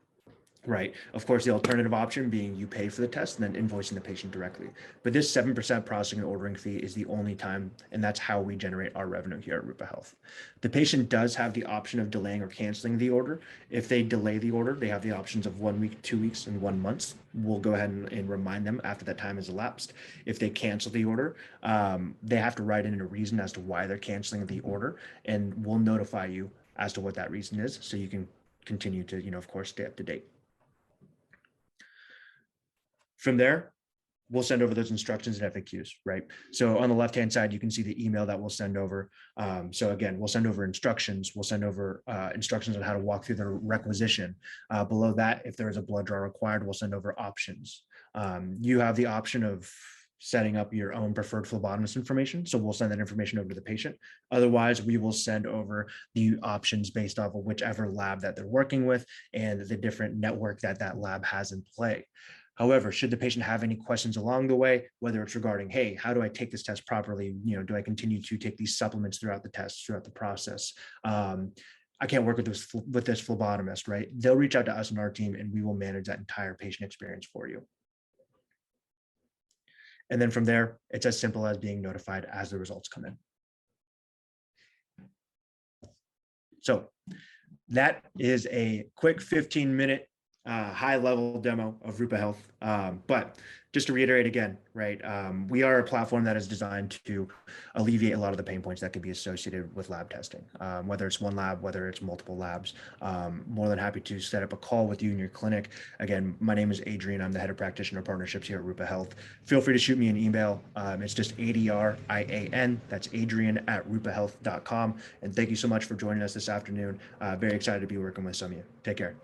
Right. Of course, the alternative option being you pay for the test and then invoicing the patient directly. But this 7% processing and ordering fee is the only time, and that's how we generate our revenue here at Rupa Health. The patient does have the option of delaying or canceling the order. If they delay the order, they have the options of 1 week, 2 weeks, and 1 month. We'll go ahead and remind them after that time has elapsed. If they cancel the order, they have to write in a reason as to why they're canceling the order, and we'll notify you as to what that reason is, so you can continue to, of course, stay up to date. From there, we'll send over those instructions and FAQs, right? So on the left-hand side, you can see the email that we'll send over. So again, we'll send over instructions. We'll send over instructions on how to walk through the requisition. Below that, if there is a blood draw required, we'll send over options. You have the option of setting up your own preferred phlebotomist information. So we'll send that information over to the patient. Otherwise, we will send over the options based off of whichever lab that they're working with and the different network that that lab has in play. However, should the patient have any questions along the way, whether it's regarding, hey, how do I take this test properly? Do I continue to take these supplements throughout the test, throughout the process? I can't work with this phlebotomist, right? They'll reach out to us and our team, and we will manage that entire patient experience for you. And then from there, it's as simple as being notified as the results come in. So that is a quick 15-minute high-level demo of Rupa Health. But just to reiterate again, right, we are a platform that is designed to alleviate a lot of the pain points that could be associated with lab testing, whether it's one lab, whether it's multiple labs. More than happy to set up a call with you in your clinic. Again, my name is Adrian. I'm the head of practitioner partnerships here at Rupa Health. Feel free to shoot me an email. It's just ADRIAN. That's Adrian@rupahealth.com. And thank you so much for joining us this afternoon. Very excited to be working with some of you. Take care.